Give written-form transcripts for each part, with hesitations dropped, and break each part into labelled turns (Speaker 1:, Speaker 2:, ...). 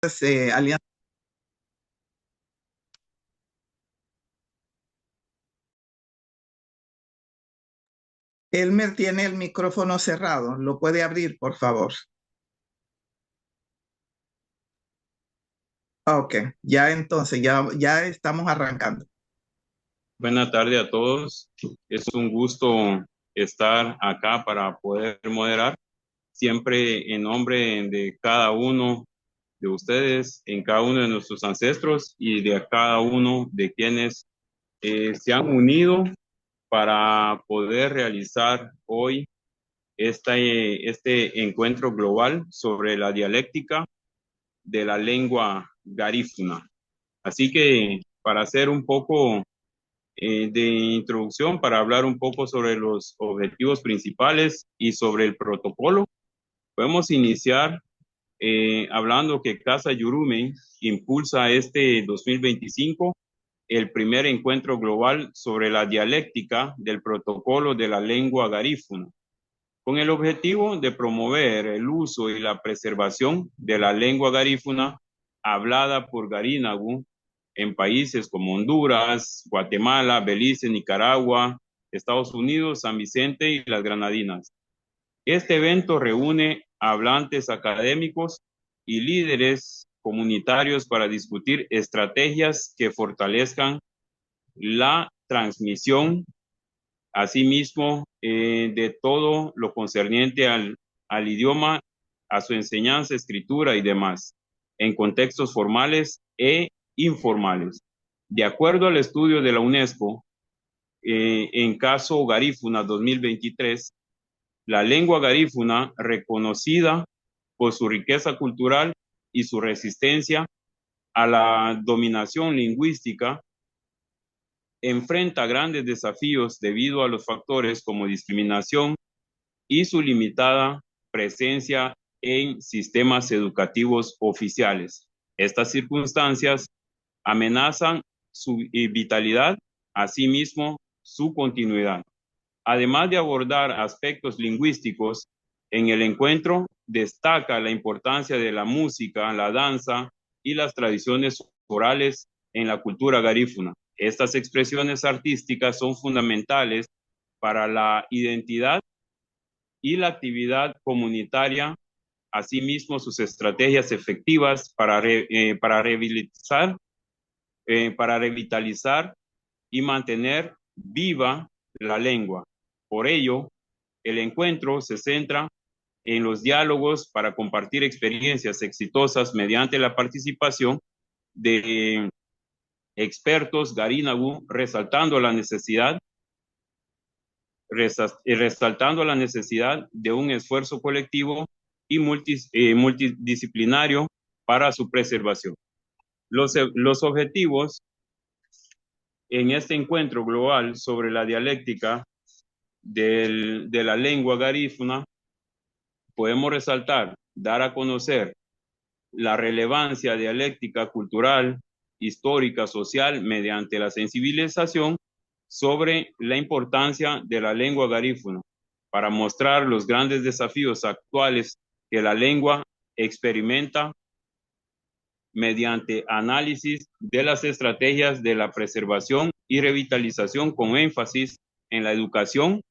Speaker 1: Alianza. Elmer tiene el micrófono cerrado. ¿Lo puede abrir, por favor? Ok, ya entonces, ya estamos arrancando.
Speaker 2: Buenas tardes a todos. Es un gusto estar acá para poder moderar, siempre en nombre de cada uno de ustedes, en cada uno de nuestros ancestros y de cada uno de quienes se han unido para poder realizar hoy este encuentro global sobre la dialéctica de la lengua garífuna. Así que para hacer un poco de introducción para hablar un poco sobre los objetivos principales y sobre el protocolo. Podemos iniciar hablando que Casa Yurumen impulsa este 2025 el primer encuentro global sobre la dialéctica del protocolo de la lengua garífuna, con el objetivo de promover el uso y la preservación de la lengua garífuna hablada por garínagu en países como Honduras, Guatemala, Belice, Nicaragua, Estados Unidos, San Vicente y las Granadinas. Este evento reúne hablantes académicos y líderes comunitarios para discutir estrategias que fortalezcan la transmisión, asimismo, de todo lo concerniente al idioma, a su enseñanza, escritura y demás, en contextos formales e informales. De acuerdo al estudio de la UNESCO, en caso Garífuna 2023, la lengua garífuna, reconocida por su riqueza cultural y su resistencia a la dominación lingüística, enfrenta grandes desafíos debido a los factores como discriminación y su limitada presencia en sistemas educativos oficiales. Estas circunstancias amenazan su vitalidad, asimismo su continuidad. Además de abordar aspectos lingüísticos, en el encuentro destaca la importancia de la música, la danza y las tradiciones orales en la cultura garífuna. Estas expresiones artísticas son fundamentales para la identidad y la actividad comunitaria, asimismo sus estrategias efectivas para revitalizar y mantener viva la lengua. Por ello, el encuentro se centra en los diálogos para compartir experiencias exitosas mediante la participación de expertos garínagu, resaltando la necesidad de un esfuerzo colectivo y multidisciplinario para su preservación. Los objetivos en este encuentro global sobre la dialéctica de la lengua garífuna, podemos resaltar, dar a conocer la relevancia dialéctica cultural, histórica, social, mediante la sensibilización sobre la importancia de la lengua garífuna, para mostrar los grandes desafíos actuales que la lengua experimenta mediante análisis de las estrategias de la preservación y revitalización con énfasis en la educación,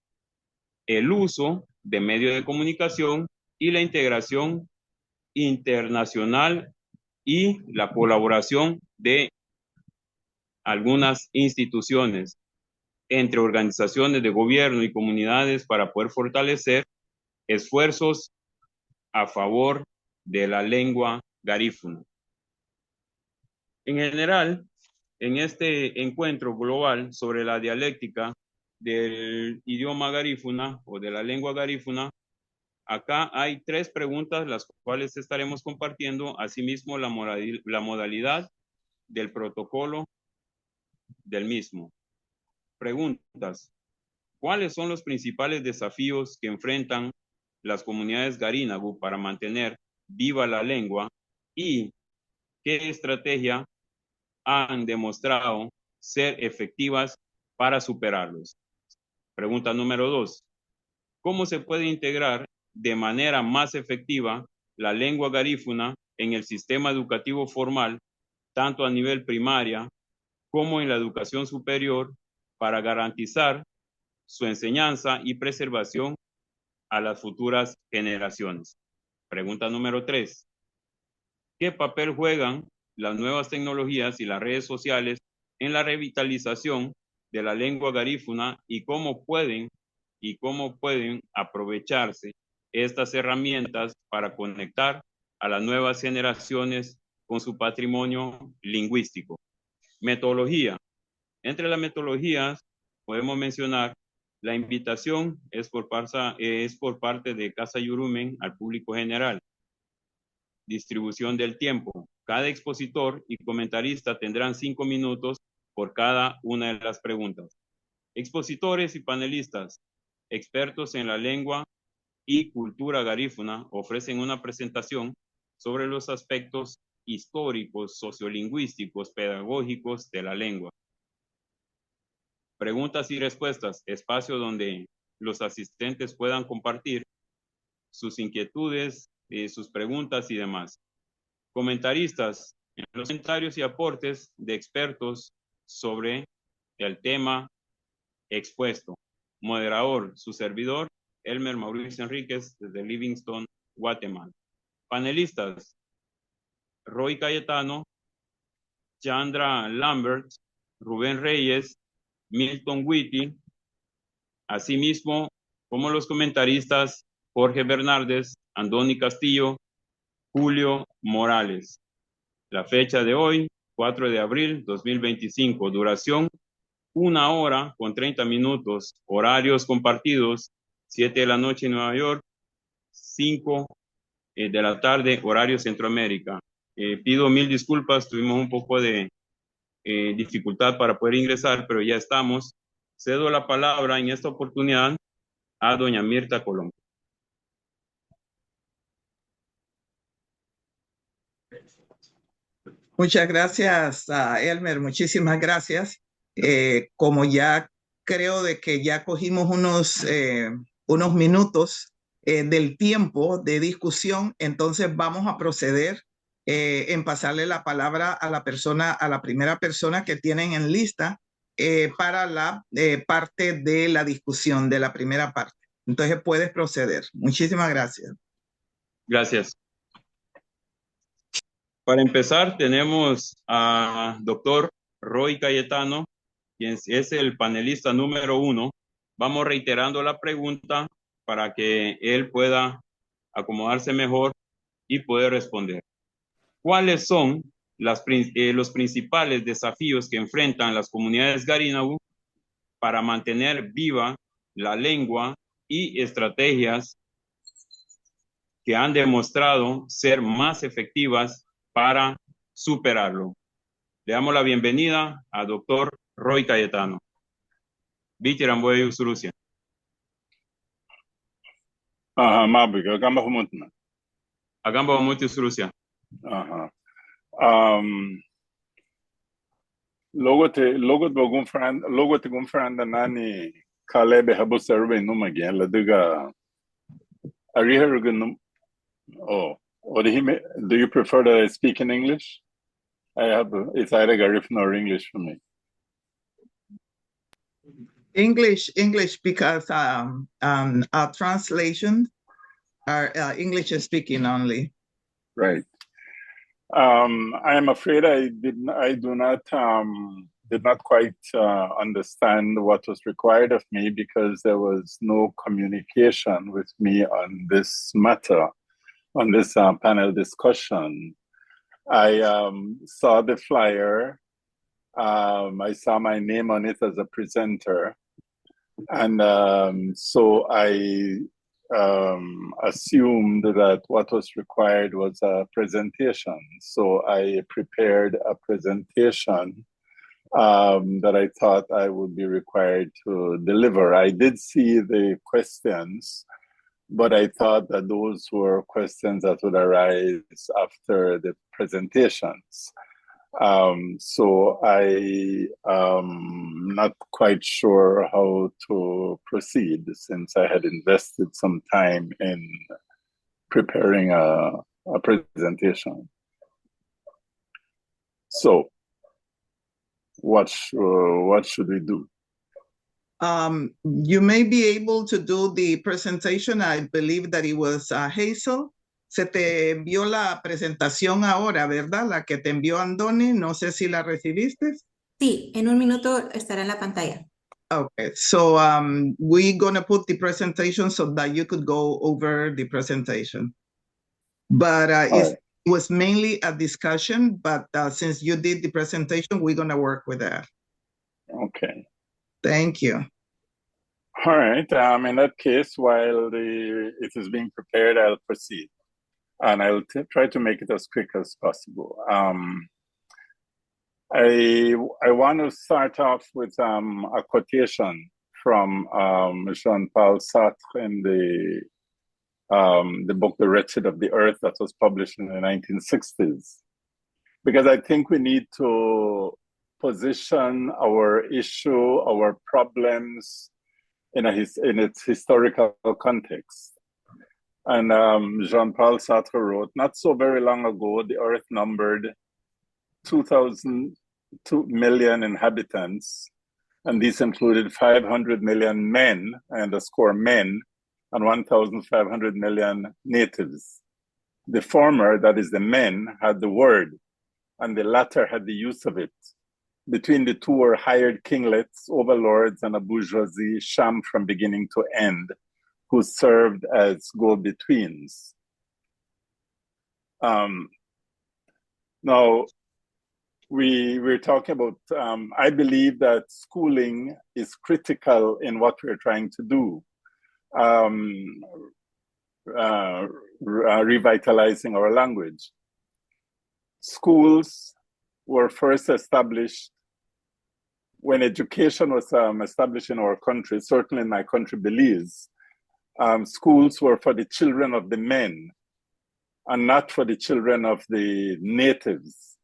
Speaker 2: el uso de medios de comunicación y la integración internacional y la colaboración de algunas instituciones entre organizaciones de gobierno y comunidades para poder fortalecer esfuerzos a favor de la lengua garífuna. En general, en este encuentro global sobre la dialéctica del idioma garífuna o de la lengua garífuna, acá hay 3 preguntas, las cuales estaremos compartiendo, asimismo la modalidad del protocolo del mismo. Preguntas: ¿cuáles son los principales desafíos que enfrentan las comunidades garínagu para mantener viva la lengua y qué estrategia han demostrado ser efectivas para superarlos? Pregunta número 2: ¿cómo se puede integrar de manera más efectiva la lengua garífuna en el sistema educativo formal, tanto a nivel primaria como en la educación superior, para garantizar su enseñanza y preservación a las futuras generaciones. Pregunta número 3. ¿Qué papel juegan las nuevas tecnologías y las redes sociales en la revitalización de la lengua garífuna y cómo pueden aprovecharse estas herramientas para conectar a las nuevas generaciones con su patrimonio lingüístico? Metodología. Entre las metodologías podemos mencionar la invitación es por parte de Casa Yurumen al público general. Distribución del tiempo. Cada expositor y comentarista tendrán 5 minutos por cada una de las preguntas. Expositores y panelistas, expertos en la lengua y cultura garífuna, ofrecen una presentación sobre los aspectos históricos, sociolingüísticos, pedagógicos de la lengua. Preguntas y respuestas, espacio donde los asistentes puedan compartir sus inquietudes, sus preguntas y demás. Comentaristas, en los comentarios y aportes de expertos sobre el tema expuesto. Moderador, su servidor, Elmer Mauricio Enríquez, desde Livingston, Guatemala. Panelistas, Roy Cayetano, Chandra Lambert, Rubén Reyes, Milton Whitty, asimismo como los comentaristas Jorge Bernaldez, Andoni Castillo, Julio Morales. La fecha de hoy, 4 de abril 2025. Duración, 1 hora con 30 minutos. Horarios compartidos, 7 de la noche en Nueva York, 5 de la tarde, horario Centroamérica. Pido 1000 disculpas, tuvimos un poco de dificultad para poder ingresar, pero ya estamos. Cedo la palabra en esta oportunidad a doña Mirta Colón.
Speaker 1: Muchas gracias, Elmer, muchísimas gracias. Como ya creo de que ya cogimos unos minutos del tiempo de discusión, entonces vamos a proceder en pasarle la palabra a la primera persona que tienen en lista para la parte de la discusión, de la primera parte. Entonces puedes proceder. Muchísimas gracias.
Speaker 2: Gracias. Para empezar, tenemos a doctor Roy Cayetano, quien es el panelista número 1. Vamos reiterando la pregunta para que él pueda acomodarse mejor y poder responder. ¿Cuáles son los principales desafíos que enfrentan las comunidades Garinagu para mantener viva la lengua y estrategias que han demostrado ser más efectivas para superarlo? Le damos la bienvenida a doctor Roy Cayetano. Vitiramboy Usurusia.
Speaker 3: Mabiga, gamba humutna.
Speaker 2: Agamba Umuti Usurusia.
Speaker 3: Logote gumfranda nani kalebe habu serve numagi la diga arihergun. Oh, do you prefer that I speak in English? It's either Garifuna or English for me.
Speaker 1: English, because our translations are English speaking only.
Speaker 3: Right. I am afraid I did not quite understand what was required of me because there was no communication with me on this matter, on this panel discussion. I saw the flyer. I saw my name on it as a presenter. And so I assumed that what was required was a presentation. So I prepared a presentation that I thought I would be required to deliver. I did see the questions, but I thought that those were questions that would arise after the presentations. So I am not quite sure how to proceed since I had invested some time in preparing a a presentation. So, what should we do?
Speaker 1: You may be able to do the presentation. I believe that it was Hazel. Se te envió la presentación ahora, ¿verdad? La que te envió Andoni. No sé si la recibiste.
Speaker 4: Sí, en un minuto estará en la pantalla.
Speaker 1: Okay, so we're going to put the presentation so that you could go over the presentation. But it was mainly a discussion, but since you did the presentation, we're going to work with that.
Speaker 3: Okay.
Speaker 1: Thank you.
Speaker 3: All right. In that case, while it is being prepared, I'll proceed. And I'll try to make it as quick as possible. I want to start off with a quotation from Jean-Paul Sartre in the book The Wretched of the Earth that was published in the 1960s. Because I think we need to position our issue, our problems in its historical context. And Jean-Paul Sartre wrote, not so very long ago, the Earth numbered 2 million inhabitants, and these included 500 million men, I underscore men, and 1,500 million natives. The former, that is the men, had the word, and the latter had the use of it. Between the two were hired kinglets, overlords, and a bourgeoisie sham from beginning to end, who served as go-betweens. Now, we're talking about, I believe that schooling is critical in what we're trying to do, revitalizing our language. Schools were first established when education was established in our country, certainly in my country, Belize. Schools were for the children of the men and not for the children of the natives.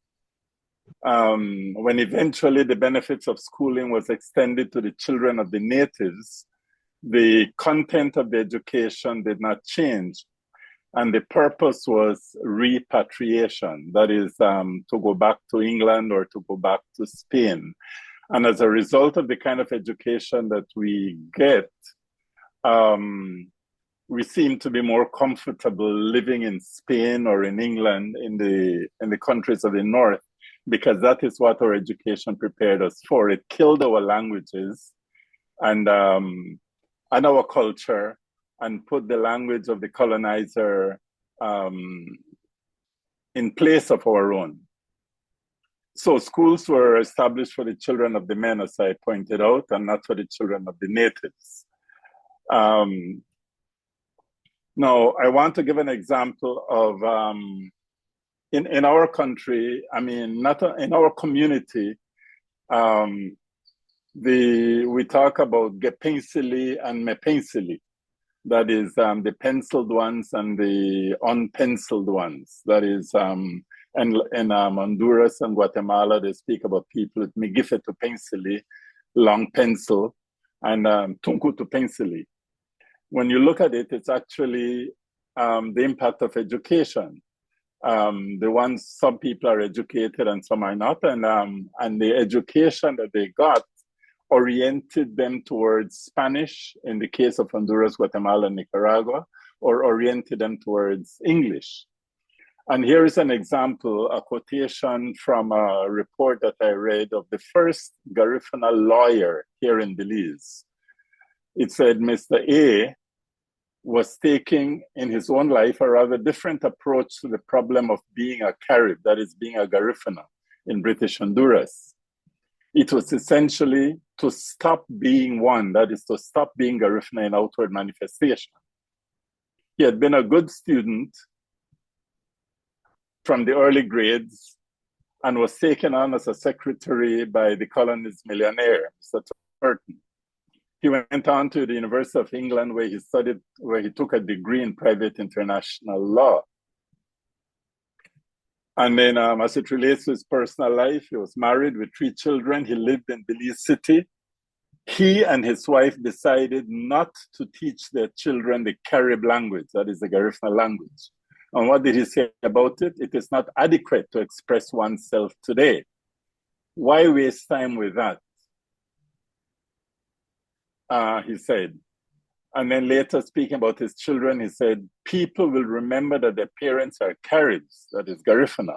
Speaker 3: When eventually the benefits of schooling was extended to the children of the natives, the content of the education did not change. And the purpose was repatriation, that is to go back to England or to go back to Spain. And as a result of the kind of education that we get, we seem to be more comfortable living in Spain or in England, in the countries of the North, because that is what our education prepared us for. It killed our languages and our culture and put the language of the colonizer in place of our own. So schools were established for the children of the men, as I pointed out, and not for the children of the natives. Now, I want to give an example of, in our country, I mean, not in our community, we talk about Gepensili and Mepensili. That is the penciled ones and the unpenciled ones. That is, in Honduras and Guatemala, they speak about people with Migife to Pensili, long pencil, and Tunku to Pensili. When you look at it, it's actually the impact of education. The ones, some people are educated and some are not, and the education that they got oriented them towards Spanish in the case of Honduras, Guatemala, and Nicaragua, or oriented them towards English. And here is an example, a quotation from a report that I read of the first Garifuna lawyer here in Belize. It said Mr. A was taking in his own life a rather different approach to the problem of being a Carib, that is being a Garifuna in British Honduras. It was essentially to stop being one, that is to stop being Garifuna in outward manifestation. He had been a good student from the early grades and was taken on as a secretary by the colony's millionaire, Mr. Turton. He went on to the University of England where he took a degree in private international law. And then as it relates to his personal life, he was married with 3 children. He lived in Belize City. He and his wife decided not to teach their children the Carib language, that is the Garifuna language, And what did he say about it? It is not adequate to express oneself today. Why waste time with that? He said. And then later, speaking about his children, he said, people will remember that their parents are Caribs, that is Garifuna,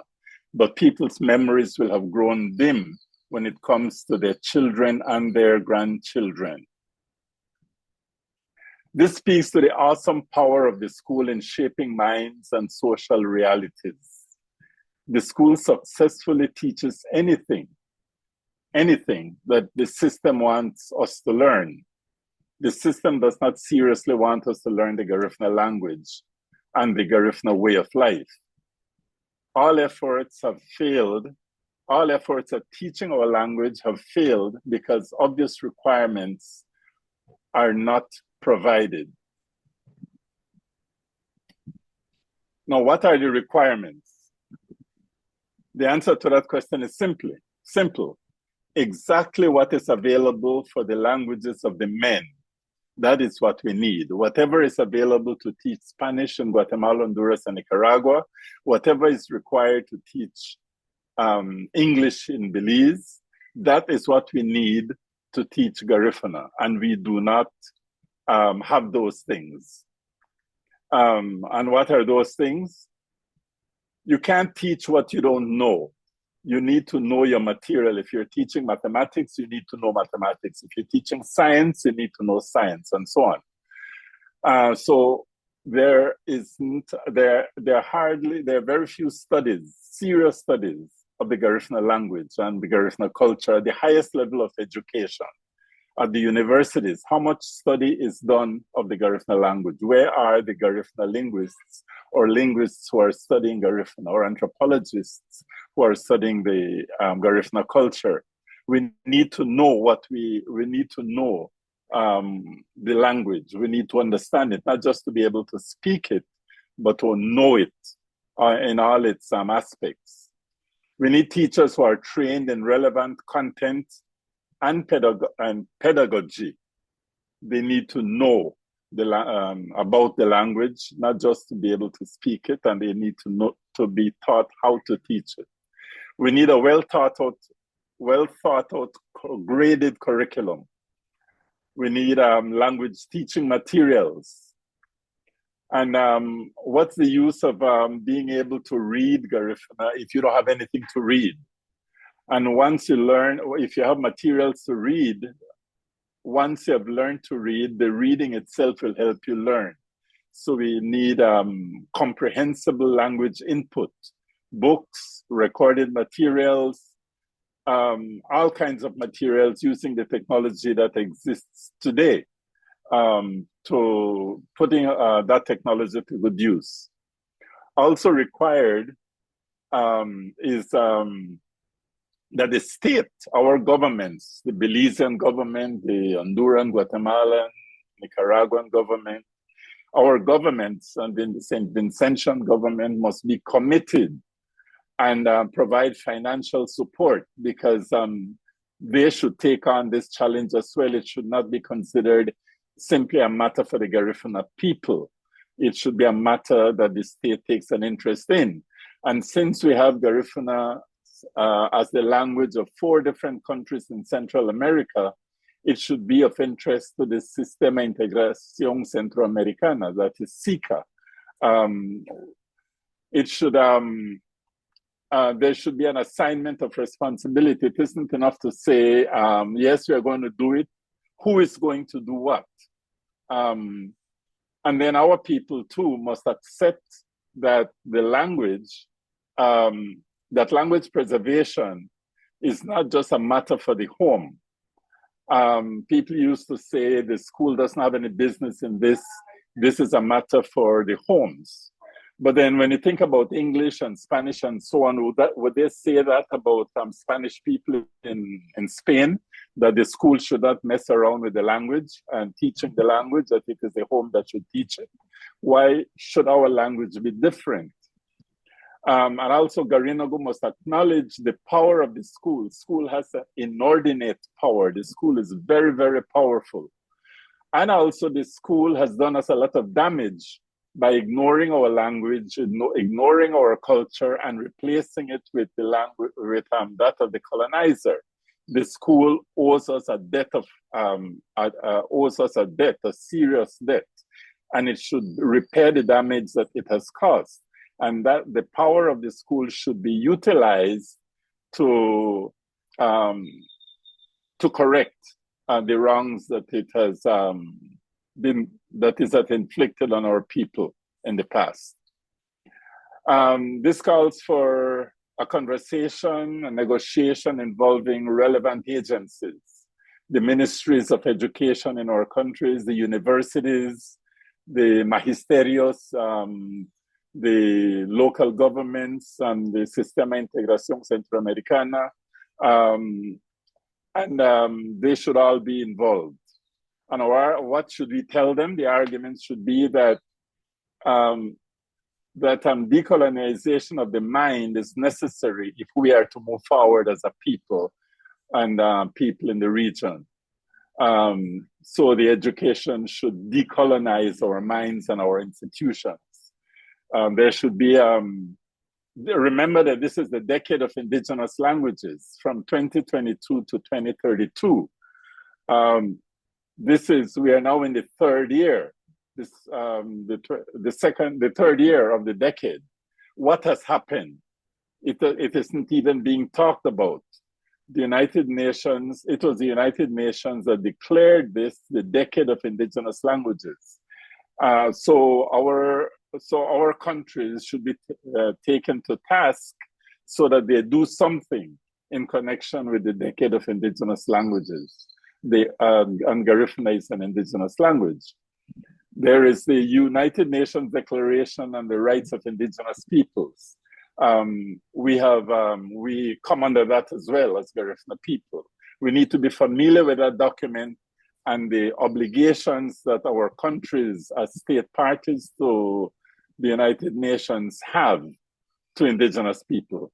Speaker 3: but people's memories will have grown dim when it comes to their children and their grandchildren. This speaks to the awesome power of the school in shaping minds and social realities. The school successfully teaches anything that the system wants us to learn. The system does not seriously want us to learn the Garifuna language and the Garifuna way of life. All efforts have failed. All efforts at teaching our language have failed because obvious requirements are not provided. Now, what are the requirements? The answer to that question is simple. Exactly what is available for the languages of the men. That is what we need. Whatever is available to teach Spanish in Guatemala, Honduras, and Nicaragua, whatever is required to teach English in Belize, that is what we need to teach Garifuna. And we do not have those things. And what are those things? You can't teach what you don't know. You need to know your material. If you're teaching mathematics, you need to know mathematics. If you're teaching science, you need to know science, and so on. So there are very few studies, serious studies of the Garifuna language and the Garifuna culture at the highest level of education. At the universities, how much study is done of the Garifuna language? Where are the Garifuna linguists or linguists who are studying Garifuna, or anthropologists who are studying the Garifuna culture? We need to know the language. We need to understand it, not just to be able to speak it, but to know it in all its aspects. We need teachers who are trained in relevant content and pedagogy. They need to know about the language, not just to be able to speak it, and they need to know, to be taught how to teach it. We need a well thought out, graded curriculum. We need language teaching materials. And what's the use of being able to read Garifuna if you don't have anything to read? And once you learn, if you have materials to read, once you have learned to read, the reading itself will help you learn. So we need comprehensible language input, books, recorded materials, all kinds of materials using the technology that exists today to putting that technology to good use. Also required is that the state, our governments, the Belizean government, the Honduran, Guatemalan, Nicaraguan government, our governments and the St. Vincentian government must be committed and provide financial support, because they should take on this challenge as well. It should not be considered simply a matter for the Garifuna people. It should be a matter that the state takes an interest in. And since we have Garifuna as the language of 4 different countries in Central America, it should be of interest to the Sistema Integración Centroamericana, that is SICA. It should, there should be an assignment of responsibility. It isn't enough to say, yes, we are going to do it. Who is going to do what? And then our people too must accept that the language, that language preservation is not just a matter for the home. People used to say the school doesn't have any business in this. This is a matter for the homes. But then when you think about English and Spanish and so on, would they say that about Spanish people in Spain, that the school should not mess around with the language and teaching the language, that it is the home that should teach it? Why should our language be different? And also Garinagu must acknowledge the power of the school. School has an inordinate power. The school is very, very powerful. And also the school has done us a lot of damage by ignoring our language, ignoring our culture, and replacing it with the language with that of the colonizer. The school owes us a debt of a serious debt, and it should repair the damage that it has caused. And that the power of the school should be utilized to correct the wrongs that it has inflicted on our people in the past. This calls for a conversation, a negotiation involving relevant agencies, the ministries of education in our countries, the universities, the magisterios, the local governments, and the Sistema de Integración Centroamericana, and they should all be involved. And what should we tell them? The argument should be that decolonization of the mind is necessary if we are to move forward as a people and people in the region. So the education should decolonize our minds and our institutions. There should be, remember that this is the decade of indigenous languages from 2022 to 2032. We are now in the third year, the third year of the decade. What has happened? It isn't even being talked about. The United Nations, it was the United Nations that declared this the decade of indigenous languages. So our countries should be taken to task so that they do something in connection with the decade of indigenous languages. And Garifuna is an indigenous language. There is the United Nations Declaration on the Rights of Indigenous Peoples. We come under that as well as Garifuna people. We need to be familiar with that document and the obligations that our countries as state parties to the United Nations have to indigenous people.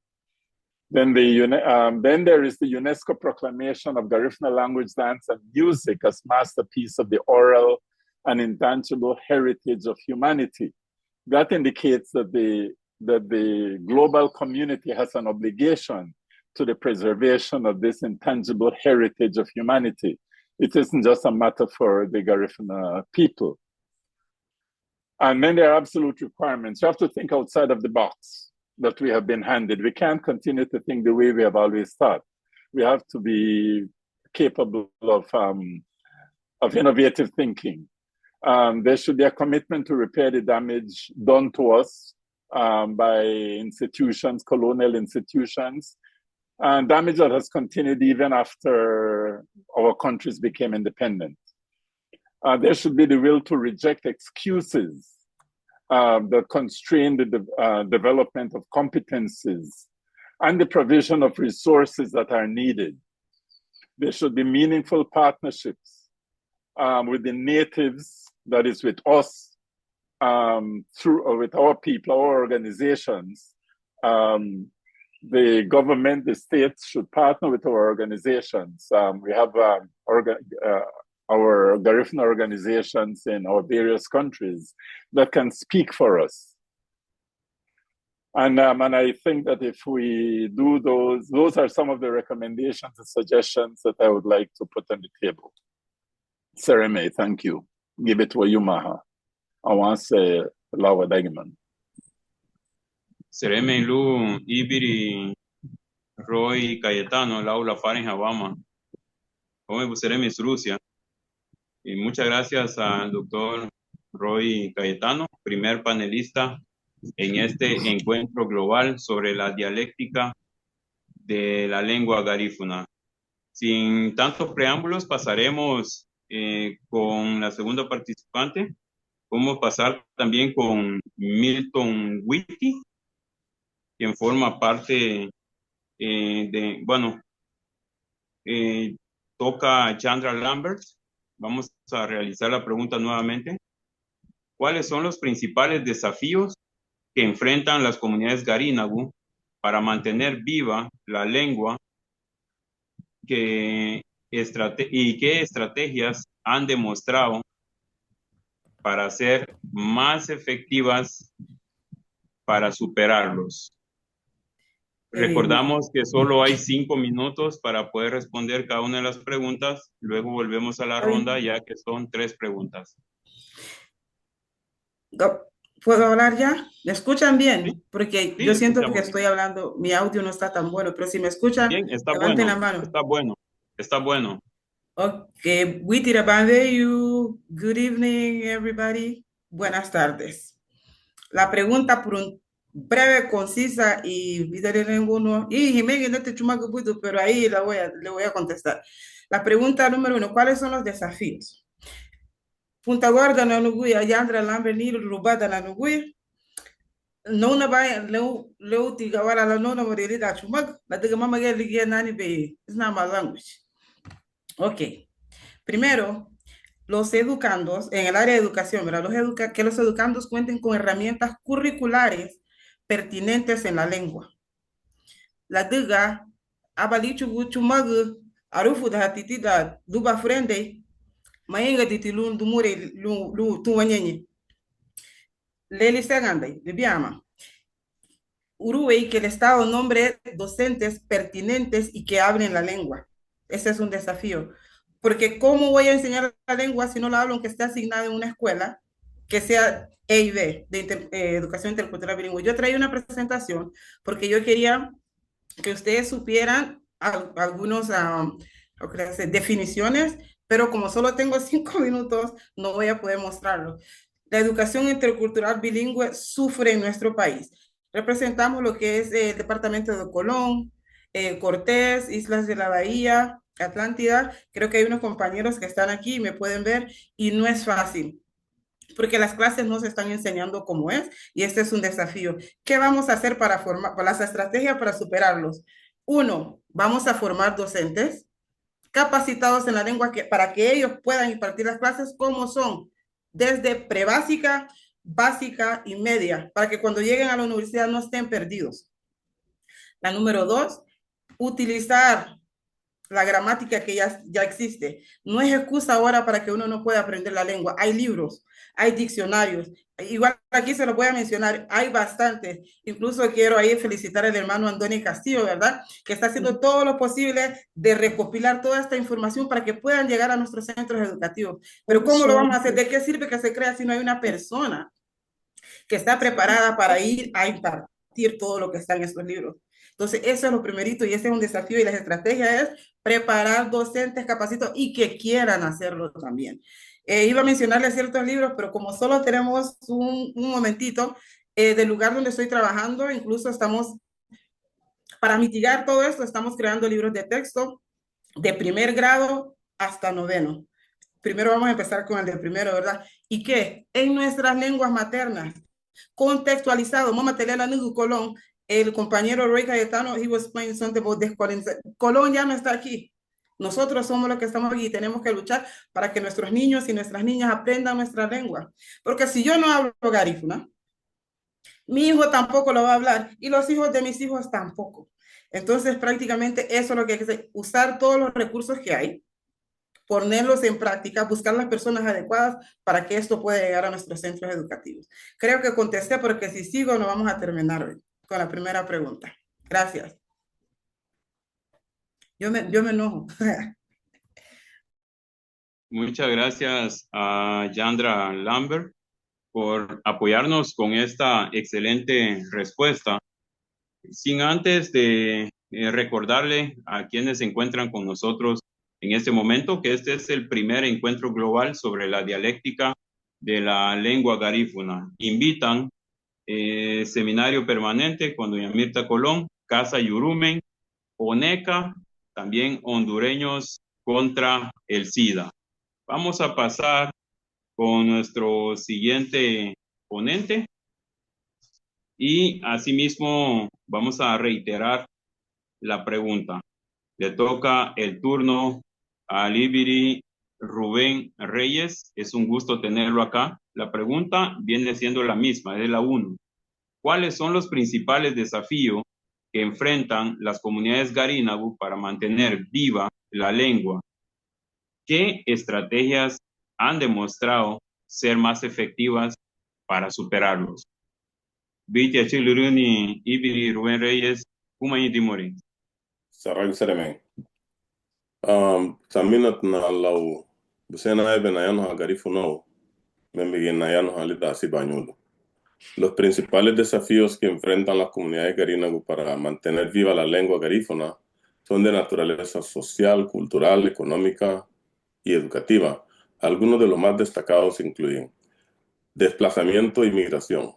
Speaker 3: Then there is the UNESCO proclamation of Garifuna language, dance, and music as masterpiece of the oral and intangible heritage of humanity. That indicates that the global community has an obligation to the preservation of this intangible heritage of humanity. It isn't just a matter for the Garifuna people. And then there are absolute requirements. You have to think outside of the box that we have been handed. We can't continue to think the way we have always thought. We have to be capable of innovative thinking. There should be a commitment to repair the damage done to us by institutions, colonial institutions, and damage that has continued even after our countries became independent. There should be the will to reject excuses that constrain the development of competencies and the provision of resources that are needed. There should be meaningful partnerships with the natives, that is with us, with our people, our organizations. The government, the states should partner with our organizations. We have our Garifuna organizations in our various countries that can speak for us. And I think that if we do those are some of the recommendations and suggestions that I would like to put on the table. Sereme, thank you. Give it to you, Maha. I want to say Lawa Dagiman.
Speaker 2: Sereme Lu Ibiri Roy Cayetano, Laula Faren Habama. Como Sereme Rusia. Y muchas gracias al doctor Roy Cayetano, primer panelista en este encuentro global sobre la dialéctica de la lengua garífuna. Sin tantos preámbulos, pasaremos con la segunda participante. Vamos a pasar también con Milton Witty, quien forma parte toca Chandra Lambert. Vamos a realizar la pregunta nuevamente. ¿Cuáles son los principales desafíos que enfrentan las comunidades Garinagu para mantener viva la lengua y qué estrategias han demostrado para ser más efectivas para superarlos? Recordamos que solo hay 5 minutos para poder responder cada una de las preguntas. Luego volvemos a la ronda, ya que son 3 preguntas.
Speaker 5: ¿Puedo hablar ya? ¿Me escuchan bien?
Speaker 2: Sí,
Speaker 5: Porque
Speaker 2: sí,
Speaker 5: yo siento que
Speaker 2: escuchamos.
Speaker 5: estoy hablando, mi audio no está tan bueno, pero si me escuchan,
Speaker 2: Bien, está
Speaker 5: levanten
Speaker 2: bueno,
Speaker 5: la mano.
Speaker 2: está bueno, está bueno.
Speaker 5: Ok, Witirabandeyu. Good evening, everybody. Buenas tardes. La pregunta por un breve, concisa y ninguno. Y Jiménez no te chumaco puto, pero ahí le voy a contestar. La pregunta número 1, ¿cuáles son los desafíos? Punta Gorda na Nuguya, Yandra Lambert Nilo Rubada na Nuguya. No na ba leu tiga wala la no na moriri da chumag, la tiga mama ge ligia nani be. It's not my language. Ok. Primero, los educandos, en el área de educación, ¿verdad? Que los educandos cuenten con herramientas curriculares pertinentes en la lengua. La diga, abalichu chumag, arufu da hatiti da duba frente, mayenga titilun dumure lu tuwanyenye. Leli Segande, Libiama. Uruguay, que el Estado nombre docentes pertinentes y que hablen la lengua. Ese es un desafío. Porque ¿cómo voy a enseñar la lengua si no la hablo aunque esté asignada en una escuela que sea EIB, de Educación Intercultural Bilingüe? Yo traí una presentación porque yo quería que ustedes supieran algunos definiciones, pero como solo tengo 5 minutos, no voy a poder mostrarlo. La educación intercultural bilingüe sufre en nuestro país. Representamos lo que es el departamento de Colón, Cortés, Islas de la Bahía, Atlántida. Creo que hay unos compañeros que están aquí y me pueden ver, y no es fácil porque las clases no se están enseñando como es, y este es un desafío. ¿Qué vamos a hacer para las estrategias para superarlos? 1, vamos a formar docentes capacitados en la lengua para que ellos puedan impartir las clases como son, desde prebásica, básica y media, para que cuando lleguen a la universidad no estén perdidos. La número 2, utilizar la gramática que ya existe. No es excusa ahora para que uno no pueda aprender la lengua. Hay libros, hay diccionarios. Igual aquí se los voy a mencionar, hay bastantes. Incluso quiero ahí felicitar al hermano Antonio Castillo, ¿verdad? Que está haciendo todo lo posible de recopilar toda esta información para que puedan llegar a nuestros centros educativos. Pero ¿cómo lo vamos a hacer? ¿De qué sirve que se crea si no hay una persona que está preparada para ir a impartir todo lo que está en estos libros? Entonces, eso es lo primerito y ese es un desafío, y la estrategia es preparar docentes capacitados y que quieran hacerlo también. Iba a mencionarles ciertos libros, pero como solo tenemos un momentito, del lugar donde estoy trabajando, incluso para mitigar todo esto, estamos creando libros de texto de primer grado hasta 9º. Primero vamos a empezar con el de primero, ¿verdad? ¿Y qué? En nuestras lenguas maternas, contextualizado. Mamá Telela Nugu Colón, el compañero Roy Cayetano, he was explaining something about descolonización. Colón ya no está aquí. Nosotros somos los que estamos aquí y tenemos que luchar para que nuestros niños y nuestras niñas aprendan nuestra lengua. Porque si yo no hablo garífuna, mi hijo tampoco lo va a hablar y los hijos de mis hijos tampoco. Entonces, prácticamente eso es lo que hay que hacer, usar todos los recursos que hay, ponerlos en práctica, buscar las personas adecuadas para que esto pueda llegar a nuestros centros educativos. Creo que contesté, porque si sigo no vamos a terminar hoy con la primera pregunta. Gracias. Yo me enojo.
Speaker 2: Muchas gracias a Yandra Lambert por apoyarnos con esta excelente respuesta. Sin antes de recordarle a quienes se encuentran con nosotros en este momento que este es el primer encuentro global sobre la dialéctica de la lengua garífuna. Invitan seminario permanente con doña Mirta Colón, Casa Yurumen, ONECA, también hondureños contra el SIDA. Vamos a pasar con nuestro siguiente ponente y asimismo vamos a reiterar la pregunta. Le toca el turno a Libiri Rubén Reyes. Es un gusto tenerlo acá. La pregunta viene siendo la misma, es la 1. ¿Cuáles son los principales desafíos que enfrentan las comunidades garínagu para mantener viva la lengua? ¿Qué estrategias han demostrado ser más efectivas para superarlos. Vite Chiluruni, Ibiri, Rubén Reyes, Kumayi Timori.
Speaker 6: Sarang Sereme. Samina na lau busena ebe na yano hagarifu no membigi na yano halita así bañudo. Los principales desafíos que enfrentan las comunidades garínagu para mantener viva la lengua garífuna son de naturaleza social, cultural, económica y educativa. Algunos de los más destacados incluyen desplazamiento y migración.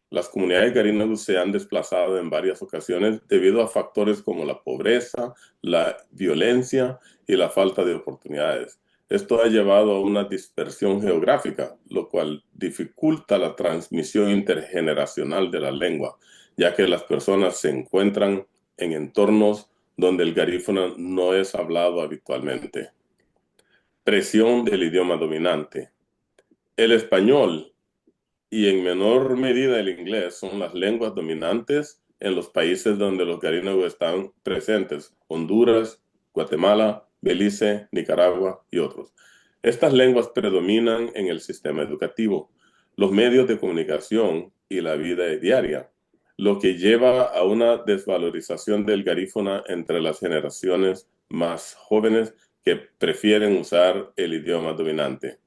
Speaker 6: Las comunidades garínagu se han desplazado en varias ocasiones debido a factores como la pobreza, la violencia y la falta de oportunidades. Esto ha llevado a una dispersión geográfica, lo cual dificulta la transmisión intergeneracional de la lengua, ya que las personas se encuentran en entornos donde el garífuna no es hablado habitualmente. Presión del idioma dominante. El español y en menor medida el inglés son las lenguas dominantes en los países donde los garínagu están presentes: Honduras, Guatemala, Belice, Nicaragua y otros. Estas lenguas predominan en el sistema educativo, los medios de comunicación y la vida diaria, lo que lleva a una desvalorización del garífuna entre las generaciones más jóvenes que prefieren usar el idioma dominante.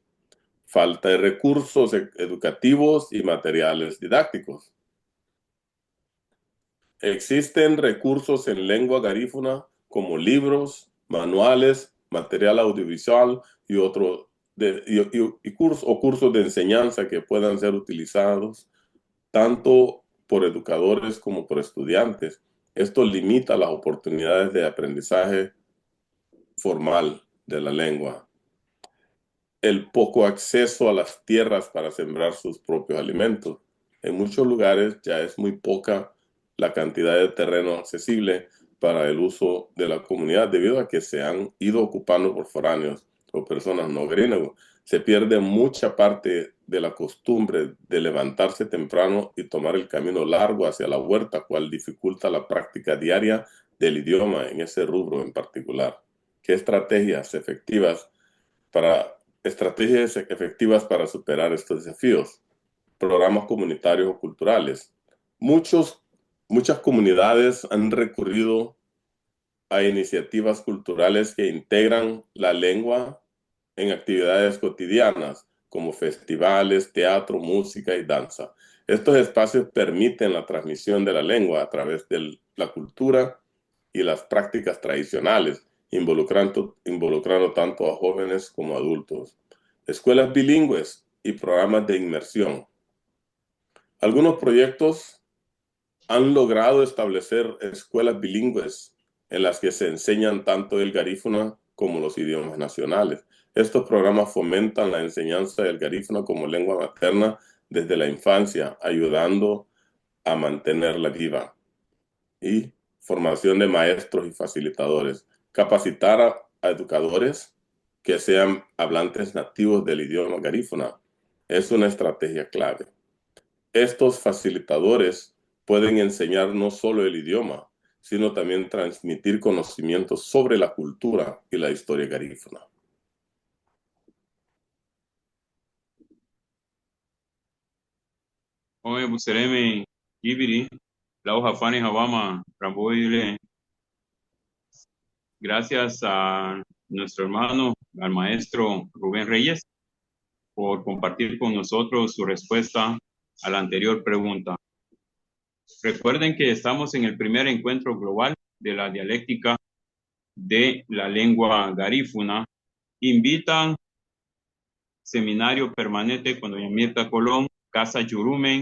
Speaker 6: Falta de recursos educativos y materiales didácticos. Existen recursos en lengua garífuna como libros, manuales, material audiovisual y cursos de enseñanza que puedan ser utilizados tanto por educadores como por estudiantes. Esto limita las oportunidades de aprendizaje formal de la lengua. El poco acceso a las tierras para sembrar sus propios alimentos. En muchos lugares ya es muy poca la cantidad de terreno accesible para el uso de la comunidad debido a que se han ido ocupando por foráneos o personas no garínagu. Se pierde mucha parte de la costumbre de levantarse temprano y tomar el camino largo hacia la huerta, cual dificulta la práctica diaria del idioma en ese rubro en particular. ¿Qué estrategias efectivas para superar estos desafíos? Programas comunitarios o culturales. Muchas comunidades han recurrido a iniciativas culturales que integran la lengua en actividades cotidianas, como festivales, teatro, música y danza. Estos espacios permiten la transmisión de la lengua a través de la cultura y las prácticas tradicionales, involucrando tanto a jóvenes como a adultos. Escuelas bilingües y programas de inmersión. Algunos proyectos han logrado establecer escuelas bilingües en las que se enseñan tanto el garífuna como los idiomas nacionales. Estos programas fomentan la enseñanza del garífuna como lengua materna desde la infancia, ayudando a mantenerla viva. Y formación de maestros y facilitadores. Capacitar a educadores que sean hablantes nativos del idioma garífuna es una estrategia clave. Estos facilitadores pueden enseñar no solo el idioma, sino también transmitir conocimientos sobre la cultura y la historia garífuna.
Speaker 2: Oye, Busereme, Ibiri, Lau Jafani Habama, Ramboile. Gracias a nuestro hermano, al maestro Rubén Reyes, por compartir con nosotros su respuesta a la anterior pregunta. Recuerden que estamos en el primer encuentro global de la dialéctica de la lengua garífuna. Invitan seminario permanente con doña Mirta Colón, Casa Yurumen,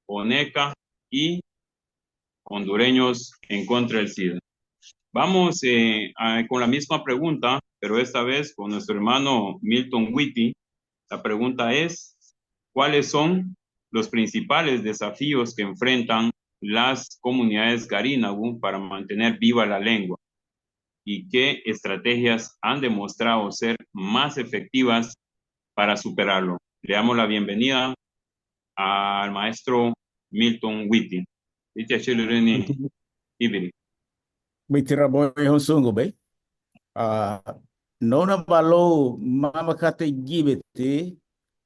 Speaker 2: ONECA y hondureños en contra del SIDA. Vamos con la misma pregunta, pero esta vez con nuestro hermano Milton Whitty. La pregunta es, ¿cuáles son los principales desafíos que enfrentan las comunidades garínagu para mantener viva la lengua? ¿Y qué estrategias han demostrado ser más efectivas para superarlo? Le damos la bienvenida al maestro Milton Whitty.
Speaker 7: Bitira boy honsungo bay. Nona balo mama kate gibete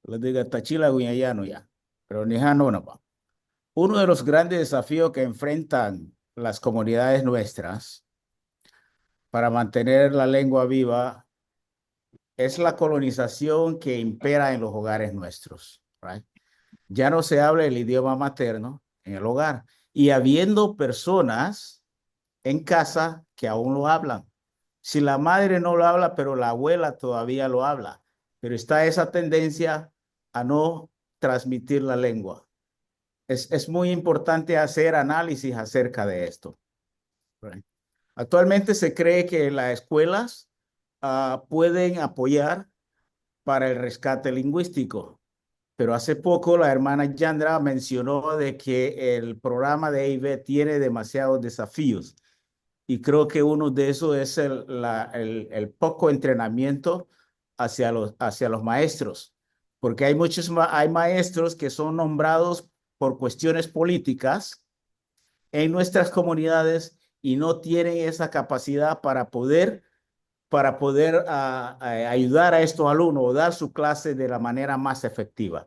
Speaker 7: lo diga Tachila Guiñayano ya, pero ni no, no. Uno de los grandes desafíos que enfrentan las comunidades nuestras para mantener la lengua viva es la colonización que impera en los hogares nuestros, right? Ya no se habla el idioma materno en el hogar y habiendo personas en casa que aún lo hablan. Si la madre no lo habla, pero la abuela todavía lo habla, pero está esa tendencia a no transmitir la lengua. Es muy importante hacer análisis acerca de esto. Right. Actualmente se cree que las escuelas pueden apoyar para el rescate lingüístico, pero hace poco la hermana Yandra mencionó de que el programa de EIB tiene demasiados desafíos y creo que uno de esos es el poco entrenamiento hacia los maestros, porque hay maestros que son nombrados por cuestiones políticas en nuestras comunidades y no tienen esa capacidad para poder ayudar a estos alumnos o dar su clase de la manera más efectiva.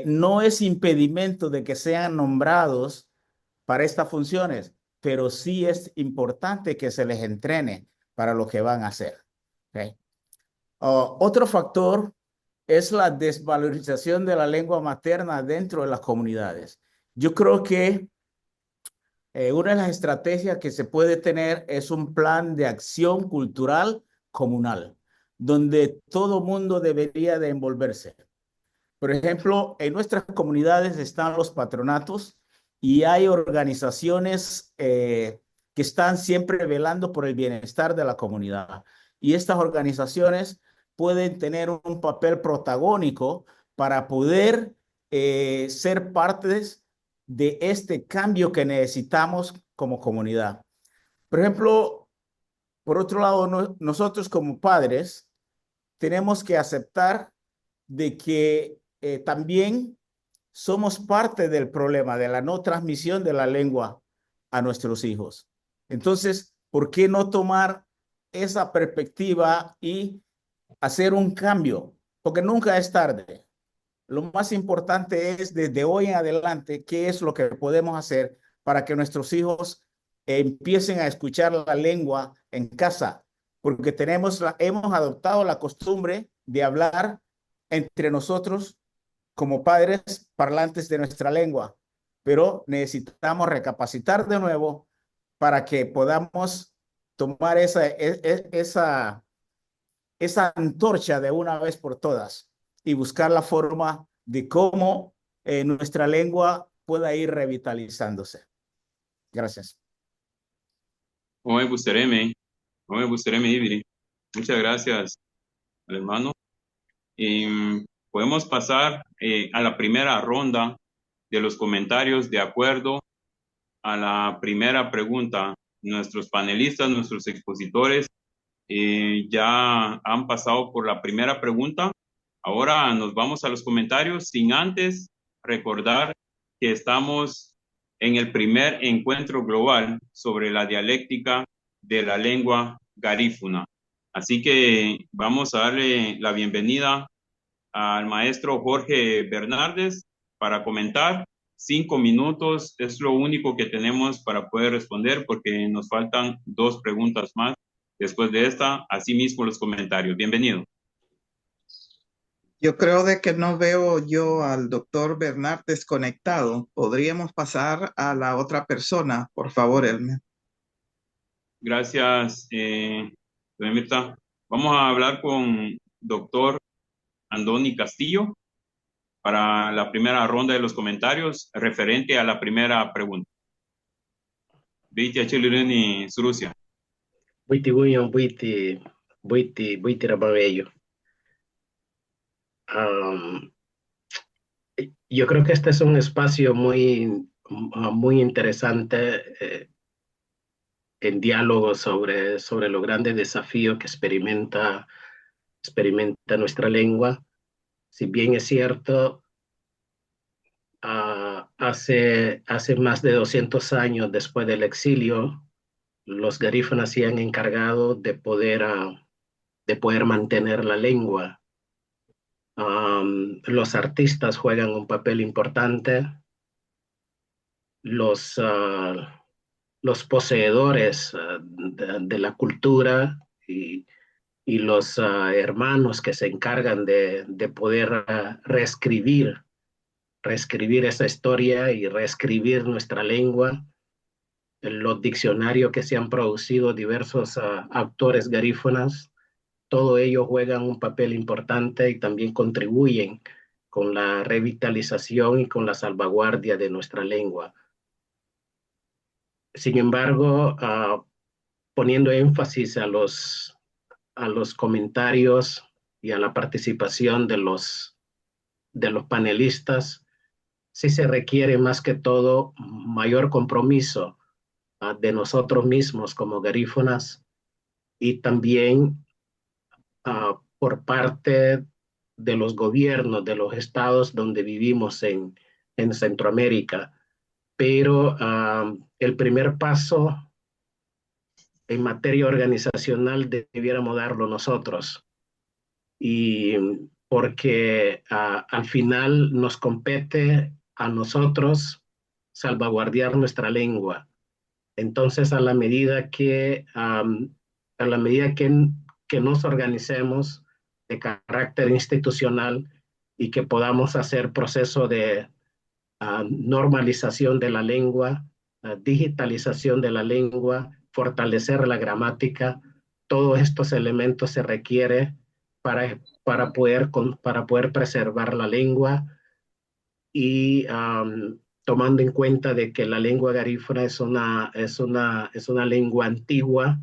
Speaker 7: No es impedimento de que sean nombrados para estas funciones, pero sí es importante que se les entrene para lo que van a hacer. ¿Okay? Otro factor es la desvalorización de la lengua materna dentro de las comunidades. Yo creo que una de las estrategias que se puede tener es un plan de acción cultural comunal, donde todo mundo debería de envolverse. Por ejemplo, en nuestras comunidades están los patronatos y hay organizaciones que están siempre velando por el bienestar de la comunidad. Y estas organizaciones pueden tener un papel protagónico para poder ser partes de este cambio que necesitamos como comunidad. Por ejemplo, por otro lado, nosotros como padres tenemos que aceptar de que también somos parte del problema de la no transmisión de la lengua a nuestros hijos. Entonces, ¿por qué no tomar esa perspectiva y hacer un cambio? Porque nunca es tarde. Lo más importante es desde hoy en adelante qué es lo que podemos hacer para que nuestros hijos empiecen a escuchar la lengua en casa, porque hemos adoptado la costumbre de hablar entre nosotros como padres parlantes de nuestra lengua, pero necesitamos recapacitar de nuevo para que podamos tomar esa antorcha de una vez por todas y buscar la forma de cómo nuestra lengua pueda ir revitalizándose. Gracias.
Speaker 2: Oi, Bustareme. Oi, Bustareme Ibiri. Muchas gracias, hermano. Podemos pasar a la primera ronda de los comentarios de acuerdo a la primera pregunta. Nuestros panelistas, nuestros expositores ya han pasado por la primera pregunta. Ahora nos vamos a los comentarios sin antes recordar que estamos en el primer encuentro global sobre la dialéctica de la lengua garífuna. Así que vamos a darle la bienvenida al maestro Jorge Bernardes para comentar. 5 minutos es lo único que tenemos para poder responder porque nos faltan 2 preguntas más. Después de esta, asimismo los comentarios. Bienvenido.
Speaker 1: Yo creo de que no veo yo al doctor Bernardes conectado. ¿Podríamos pasar a la otra persona, por favor, Elmer?
Speaker 2: Gracias, doña Mirta. Vamos a hablar con doctor Andoni Castillo para la primera ronda de los comentarios referente a la primera pregunta. Vite Chilireni, Rusia.
Speaker 8: Buiti William, buiti Rabanello. Yo creo que este es un espacio muy interesante en diálogo sobre los grandes desafíos que experimenta nuestra lengua. Si bien es cierto, hace más de 200 años después del exilio, los garífunas se han encargado de poder mantener la lengua Los artistas juegan un papel importante. Los poseedores de la cultura y los hermanos que se encargan de poder reescribir esa historia y reescribir nuestra lengua. Los diccionarios que se han producido, diversos autores garífonas, todo ello juegan un papel importante y también contribuyen con la revitalización y con la salvaguardia de nuestra lengua. Sin embargo, poniendo énfasis a los comentarios y a la participación de los panelistas, sí se requiere más que todo mayor compromiso de nosotros mismos como garífonas y también por parte de los gobiernos de los estados donde vivimos en Centroamérica. Pero el primer paso en materia organizacional debiéramos darlo nosotros. Y porque al final nos compete a nosotros salvaguardar nuestra lengua. Entonces, a la medida que nos organicemos de carácter institucional y que podamos hacer proceso de normalización de la lengua, digitalización de la lengua, fortalecer la gramática, todos estos elementos se requiere para poder preservar la lengua y tomando en cuenta de que la lengua garífuna es una lengua antigua.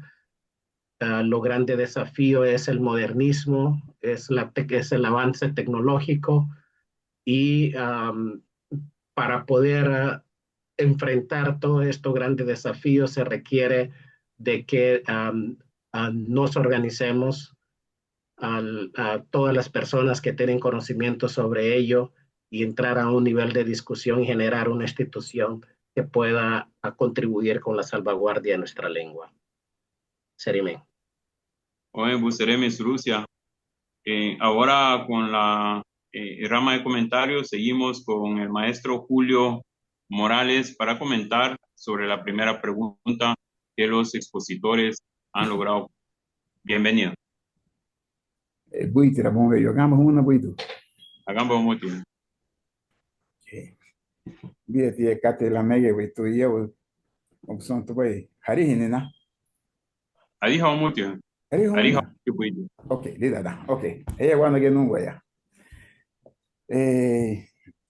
Speaker 8: Lo grande desafío es el modernismo, es el avance tecnológico y para poder enfrentar todos estos grandes desafíos se requiere de que nos organicemos a todas las personas que tienen conocimiento sobre ello y entrar a un nivel de discusión y generar una institución que pueda contribuir con la salvaguardia de nuestra lengua. Serime.
Speaker 2: Oye, Buseremes, Rusia. Ahora con la rama de comentarios seguimos con el maestro Julio Morales para comentar sobre la primera pregunta que los expositores han logrado. Bienvenido.
Speaker 9: Buitira, vamos ver, jogamos uma buitu.
Speaker 2: Hagamos mucho.
Speaker 9: Bia tie kate la mege buitu eu opção tu vai hari hinina.
Speaker 2: Adiha mucho.
Speaker 9: Hari
Speaker 2: Adiha
Speaker 9: hona.
Speaker 2: mucho.
Speaker 9: Okay, dida. Okay. Ella wana ge nungo ya.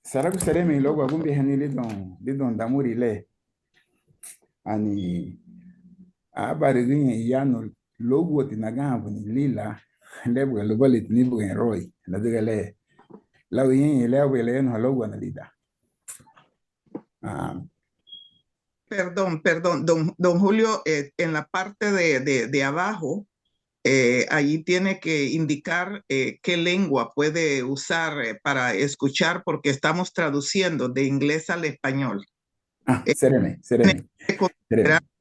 Speaker 9: Saraku sereme logo algum bihani lidon damuri le. Ani abari ginye yano logo tinagambo ni lila. Lebo logo litnibu en roy. La diga le. La ginye le no logo na lida.
Speaker 1: Perdón, don Julio, en la parte de abajo, allí tiene que indicar qué lengua puede usar para escuchar, porque estamos traduciendo de inglés al español.
Speaker 9: Sereme.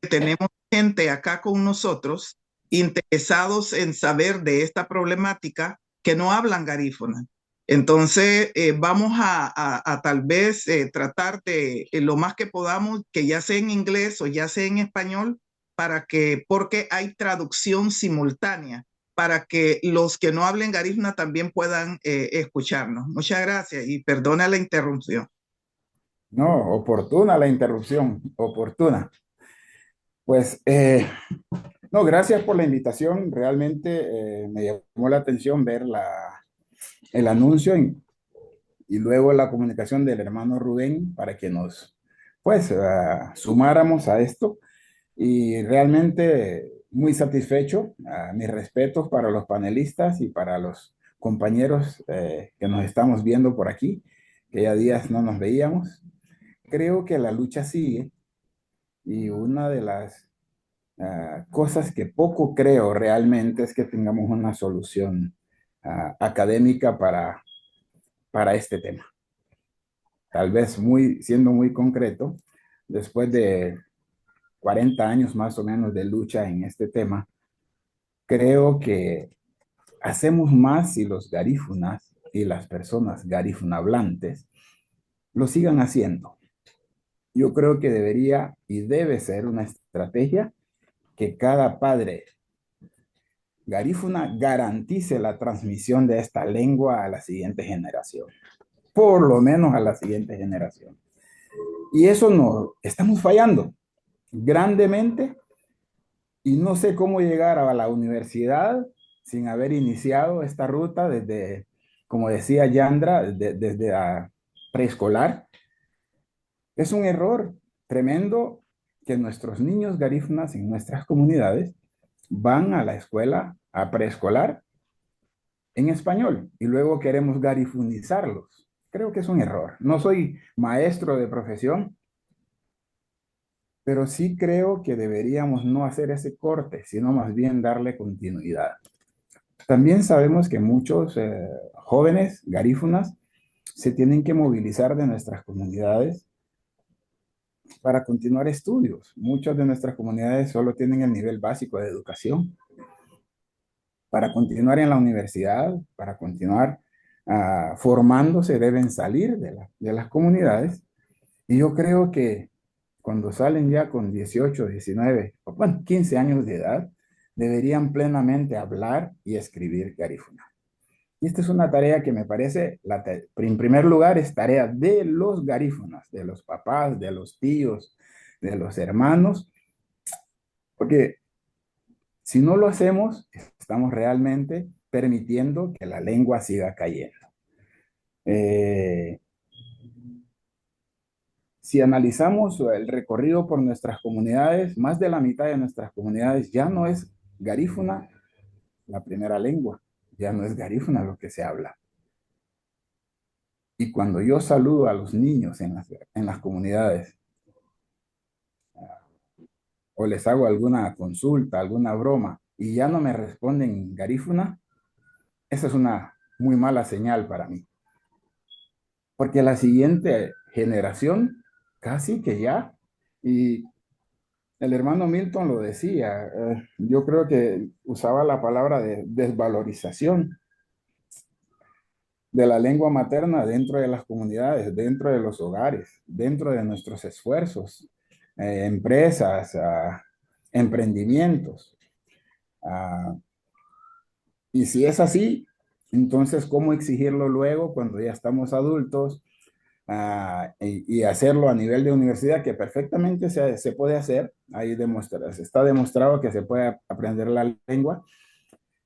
Speaker 1: Tenemos gente acá con nosotros interesados en saber de esta problemática que no hablan garífuna. Entonces, vamos a tal vez tratar de lo más que podamos, que ya sea en inglés o ya sea en español, porque hay traducción simultánea, para que los que no hablen garífuna también puedan escucharnos. Muchas gracias y perdona la interrupción.
Speaker 9: No, oportuna la interrupción, oportuna. Pues, no, gracias por la invitación. Realmente me llamó la atención ver el anuncio y luego la comunicación del hermano Rubén para que nos, pues, sumáramos a esto. Y realmente muy satisfecho. Mis respetos para los panelistas y para los compañeros que nos estamos viendo por aquí, que ya días no nos veíamos. Creo que la lucha sigue y una de las cosas que poco creo realmente es que tengamos una solución académica para este tema. Tal vez siendo muy concreto, después de 40 años más o menos de lucha en este tema, creo que hacemos más si los garífunas y las personas garífuna hablantes lo sigan haciendo. Yo creo que debería y debe ser una estrategia que cada padre garífuna garantice la transmisión de esta lengua a la siguiente generación, por lo menos a la siguiente generación. Y eso no, estamos fallando grandemente y no sé cómo llegar a la universidad sin haber iniciado esta ruta desde, como decía Yandra, desde la preescolar. Es un error tremendo que nuestros niños garífunas en nuestras comunidades van a la escuela, a preescolar, en español y luego queremos garifunizarlos. Creo que es un error. No soy maestro de profesión, pero sí creo que deberíamos no hacer ese corte, sino más bien darle continuidad. También sabemos que muchos jóvenes garífunas se tienen que movilizar de nuestras comunidades para continuar estudios. Muchas de nuestras comunidades solo tienen el nivel básico de educación. Para continuar en la universidad, para continuar formándose, deben salir de las comunidades. Y yo creo que cuando salen ya con 18, 19, o bueno, 15 años de edad, deberían plenamente hablar y escribir garífuna. Y esta es una tarea que me parece, en primer lugar, es tarea de los garífunas, de los papás, de los tíos, de los hermanos, porque si no lo hacemos, estamos realmente permitiendo que la lengua siga cayendo. Si analizamos el recorrido por nuestras comunidades, más de la mitad de nuestras comunidades ya no es garífuna la primera lengua, ya no es garífuna lo que se habla. Y cuando yo saludo a los niños en las comunidades, o les hago alguna consulta, alguna broma, y ya no me responden garífuna, esa es una muy mala señal para mí. Porque la siguiente generación, casi que ya, y el hermano Milton lo decía, yo creo que usaba la palabra de desvalorización de la lengua materna dentro de las comunidades, dentro de los hogares, dentro de nuestros esfuerzos, empresas, emprendimientos. Y si es así, entonces, ¿cómo exigirlo luego cuando ya estamos adultos? Y hacerlo a nivel de universidad, que perfectamente se puede hacer. Ahí está demostrado que se puede aprender la lengua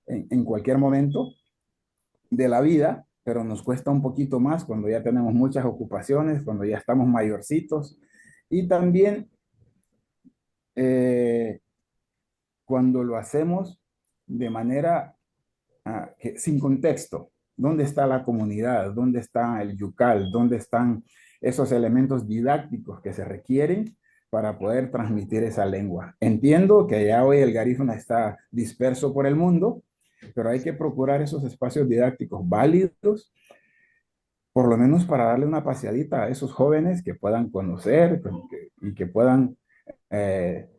Speaker 9: en cualquier momento de la vida, pero nos cuesta un poquito más cuando ya tenemos muchas ocupaciones, cuando ya estamos mayorcitos. Y también cuando lo hacemos de manera sin contexto. ¿Dónde está la comunidad? ¿Dónde está el yucal? ¿Dónde están esos elementos didácticos que se requieren para poder transmitir esa lengua? Entiendo que ya hoy el garífuna está disperso por el mundo, pero hay que procurar esos espacios didácticos válidos, por lo menos para darle una paseadita a esos jóvenes que puedan conocer y que puedan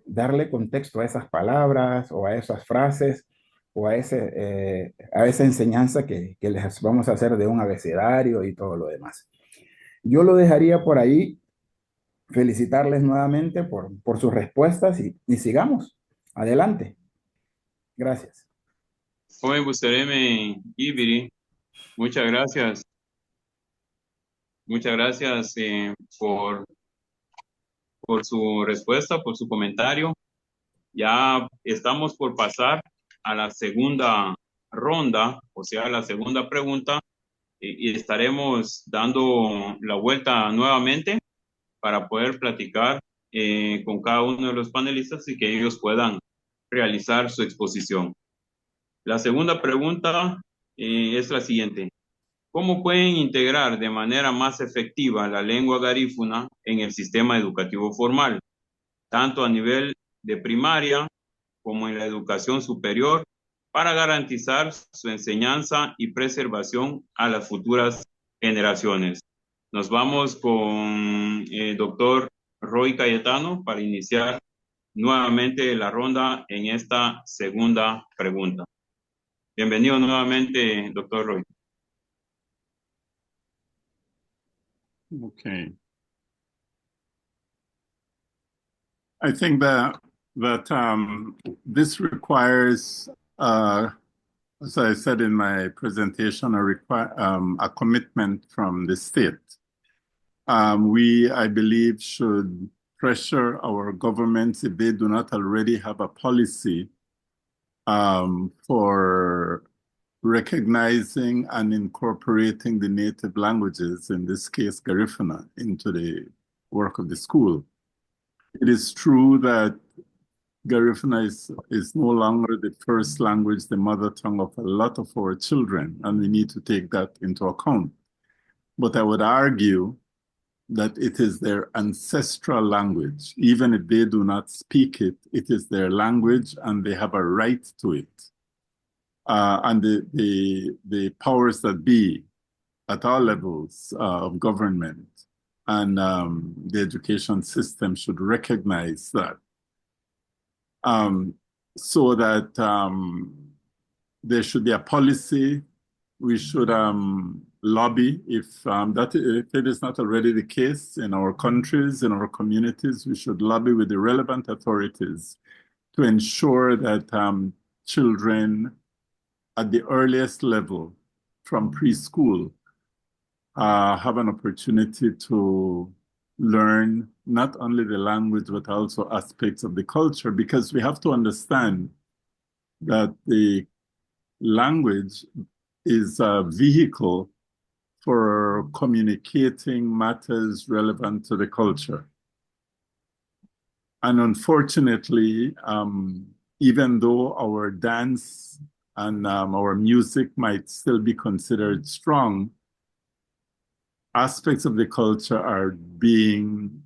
Speaker 9: darle contexto a esas palabras o a esas frases o a esa enseñanza que les vamos a hacer de un abecedario y todo lo demás. Yo lo dejaría por ahí, felicitarles nuevamente por sus respuestas y sigamos adelante. Gracias.
Speaker 2: Joven Bustareme Ibiri, muchas gracias. Muchas gracias por su respuesta, por su comentario. Ya estamos por pasar a la segunda ronda, o sea, la segunda pregunta, y estaremos dando la vuelta nuevamente para poder platicar con cada uno de los panelistas y que ellos puedan realizar su exposición. La segunda pregunta es la siguiente. ¿Cómo pueden integrar de manera más efectiva la lengua garífuna en el sistema educativo formal, tanto a nivel de primaria como en la educación superior, para garantizar su enseñanza y preservación a las futuras generaciones? Nos vamos con el doctor Roy Cayetano para iniciar nuevamente la ronda en esta segunda pregunta. Bienvenido nuevamente, doctor Roy.
Speaker 3: Okay. I think that this requires, as I said in my presentation, a commitment from the state. We, I believe, should pressure our governments, if they do not already have a policy for recognizing and incorporating the native languages, in this case, Garifuna, into the work of the school. It is true that Garifuna is no longer the first language, the mother tongue of a lot of our children, and we need to take that into account. But I would argue that it is their ancestral language. Even if they do not speak it, it is their language and they have a right to it. And the powers that be at all levels of government and the education system should recognize that. So that there should be a policy. We should lobby if it is not already the case in our countries, in our communities. We should lobby with the relevant authorities to ensure that children at the earliest level from preschool have an opportunity to learn not only the language, but also aspects of the culture, because we have to understand that the language is a vehicle for communicating matters relevant to the culture. And unfortunately, even though our dance and our music might still be considered strong, aspects of the culture are being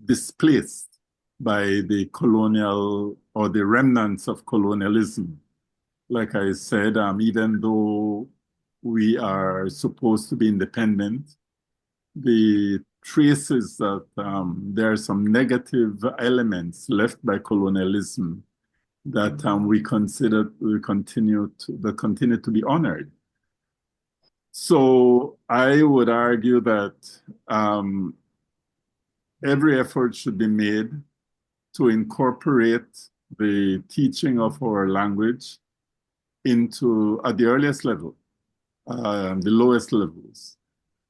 Speaker 3: displaced by the colonial or the remnants of colonialism. Like I said, even though we are supposed to be independent, the traces that there are some negative elements left by colonialism that we continue to be honored. So I would argue that every effort should be made to incorporate the teaching of our language into at the earliest level, the lowest levels.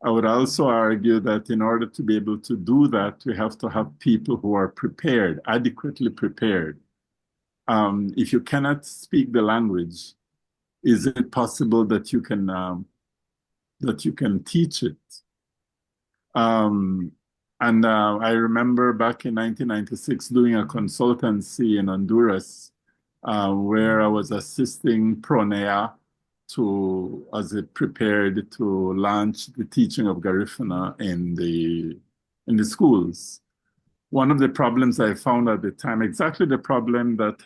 Speaker 3: I would also argue that in order to be able to do that, we have to have people who are prepared, adequately prepared. If you cannot speak the language, is it possible that you can teach it? I remember back in 1996 doing a consultancy in Honduras where I was assisting Pronea as it prepared to launch the teaching of Garifuna in the schools. One of the problems I found at the time, exactly the problem that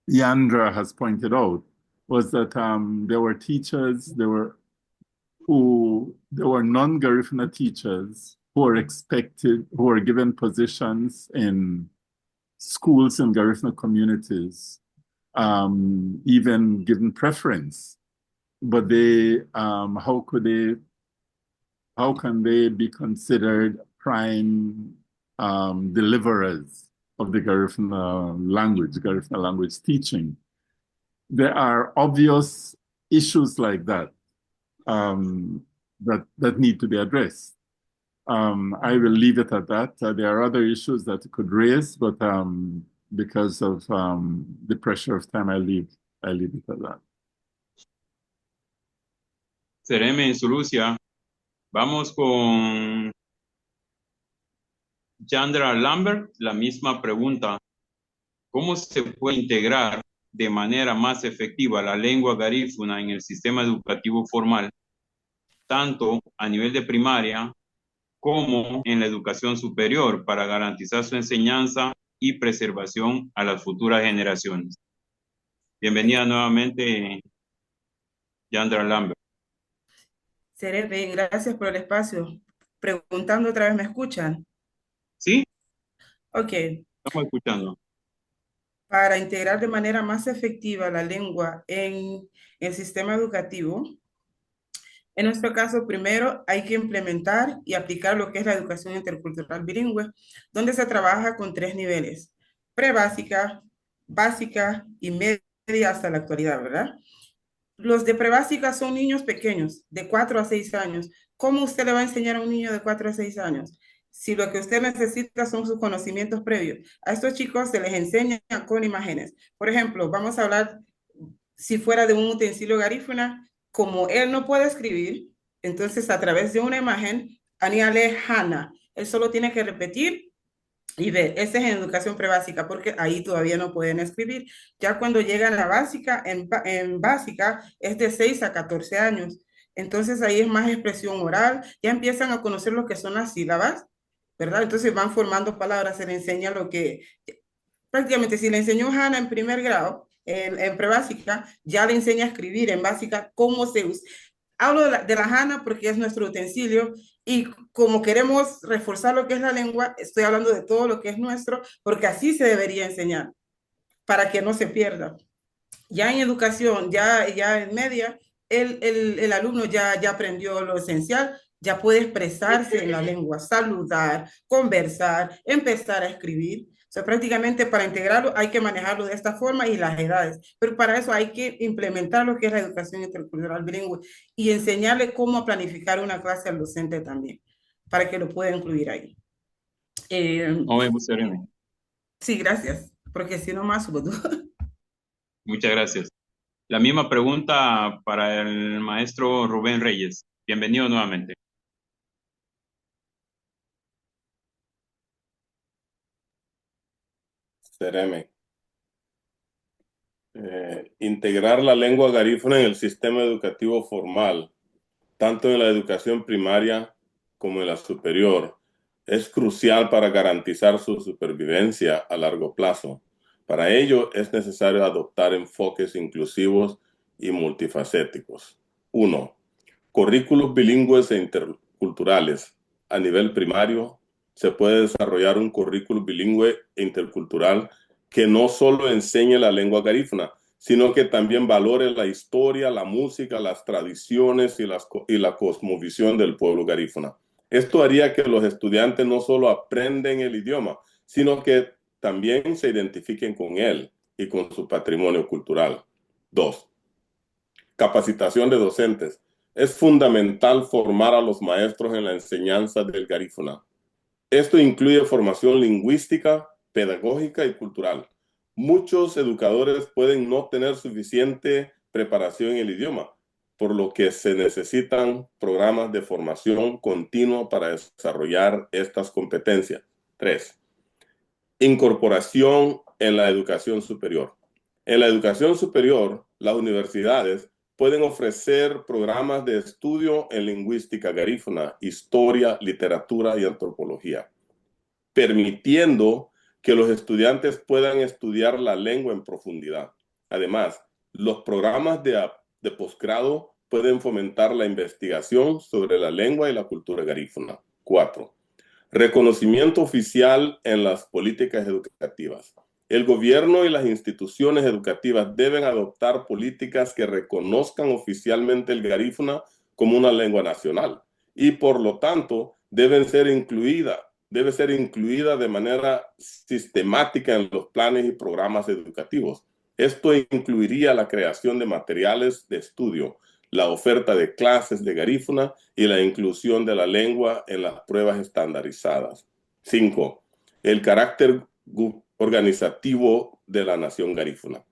Speaker 3: Yandra has pointed out, was that there were teachers, there were non-Garifuna teachers who were given positions in schools in Garifuna communities, even given preference. But how can they be considered prime deliverers of the Garifuna language teaching? There are obvious issues like that that need to be addressed. I will leave it at that. There are other issues that could raise, but because of the pressure of time, I leave it at that.
Speaker 2: Sereme Sulucia, vamos con Yandra Lambert, la misma pregunta. ¿Cómo se puede integrar de manera más efectiva la lengua garífuna en el sistema educativo formal, tanto a nivel de primaria como en la educación superior, para garantizar su enseñanza y preservación a las futuras generaciones? Bienvenida nuevamente, Yandra Lambert.
Speaker 5: Seré, gracias por el espacio. Preguntando otra vez, ¿me escuchan?
Speaker 2: ¿Sí?
Speaker 5: Ok.
Speaker 2: Estamos escuchando.
Speaker 5: Para integrar de manera más efectiva la lengua en el sistema educativo, En nuestro caso, primero hay que implementar y aplicar lo que es la educación intercultural bilingüe, donde se trabaja con 3 niveles: prebásica, básica y media hasta la actualidad, ¿verdad? Los de prebásica son niños pequeños, de 4 a 6 años. ¿Cómo usted le va a enseñar a un niño de 4 a 6 años? Si lo que usted necesita son sus conocimientos previos. A estos chicos se les enseña con imágenes. Por ejemplo, vamos a hablar, si fuera de un utensilio garífuna, como él no puede escribir, entonces a través de una imagen, aníale Hana. Él solo tiene que repetir y ve, ese es en educación prebásica, porque ahí todavía no pueden escribir. Ya cuando llegan a la básica, en básica es de 6 a 14 años. Entonces ahí es más expresión oral, ya empiezan a conocer lo que son las sílabas, ¿verdad? Entonces van formando palabras, se le enseña lo que, prácticamente si le enseñó Hannah en primer grado, en prebásica, ya le enseña a escribir en básica cómo se usa. Hablo de la Hannah porque es nuestro utensilio y como queremos reforzar lo que es la lengua, estoy hablando de todo lo que es nuestro, porque así se debería enseñar, para que no se pierda. Ya en educación, ya en media, el alumno ya aprendió lo esencial, ya puede expresarse en la lengua, saludar, conversar, empezar a escribir. O sea, prácticamente para integrarlo hay que manejarlo de esta forma y las edades, pero para eso hay que implementar lo que es la educación intercultural bilingüe y enseñarle cómo planificar una clase al docente también, para que lo pueda incluir ahí. Sí, gracias, porque si no más subo.
Speaker 2: Muchas gracias. La misma pregunta para el maestro Rubén Reyes. Bienvenido nuevamente.
Speaker 6: Sereme. Integrar la lengua garífuna en el sistema educativo formal, tanto en la educación primaria como en la superior, es crucial para garantizar su supervivencia a largo plazo. Para ello es necesario adoptar enfoques inclusivos y multifacéticos. 1. Currículos bilingües e interculturales. A nivel primario, se puede desarrollar un currículo bilingüe e intercultural que no solo enseñe la lengua garífuna, sino que también valore la historia, la música, las tradiciones y la cosmovisión del pueblo garífuna. Esto haría que los estudiantes no solo aprenden el idioma, sino que también se identifiquen con él y con su patrimonio cultural. 2. Capacitación de docentes. Es fundamental formar a los maestros en la enseñanza del garífuna. Esto incluye formación lingüística, pedagógica y cultural. Muchos educadores pueden no tener suficiente preparación en el idioma, por lo que se necesitan programas de formación continua para desarrollar estas competencias. 3. Incorporación en la educación superior. En la educación superior, las universidades pueden ofrecer programas de estudio en lingüística garífuna, historia, literatura y antropología, permitiendo que los estudiantes puedan estudiar la lengua en profundidad. Además, los programas de posgrado pueden fomentar la investigación sobre la lengua y la cultura garífuna. 4. Reconocimiento oficial en las políticas educativas. El gobierno y las instituciones educativas deben adoptar políticas que reconozcan oficialmente el garífuna como una lengua nacional y, por lo tanto, debe ser incluida de manera sistemática en los planes y programas educativos. Esto incluiría la creación de materiales de estudio, la oferta de clases de garífuna y la inclusión de la lengua en las pruebas estandarizadas. 5. El carácter organizativo de la nación garífuna.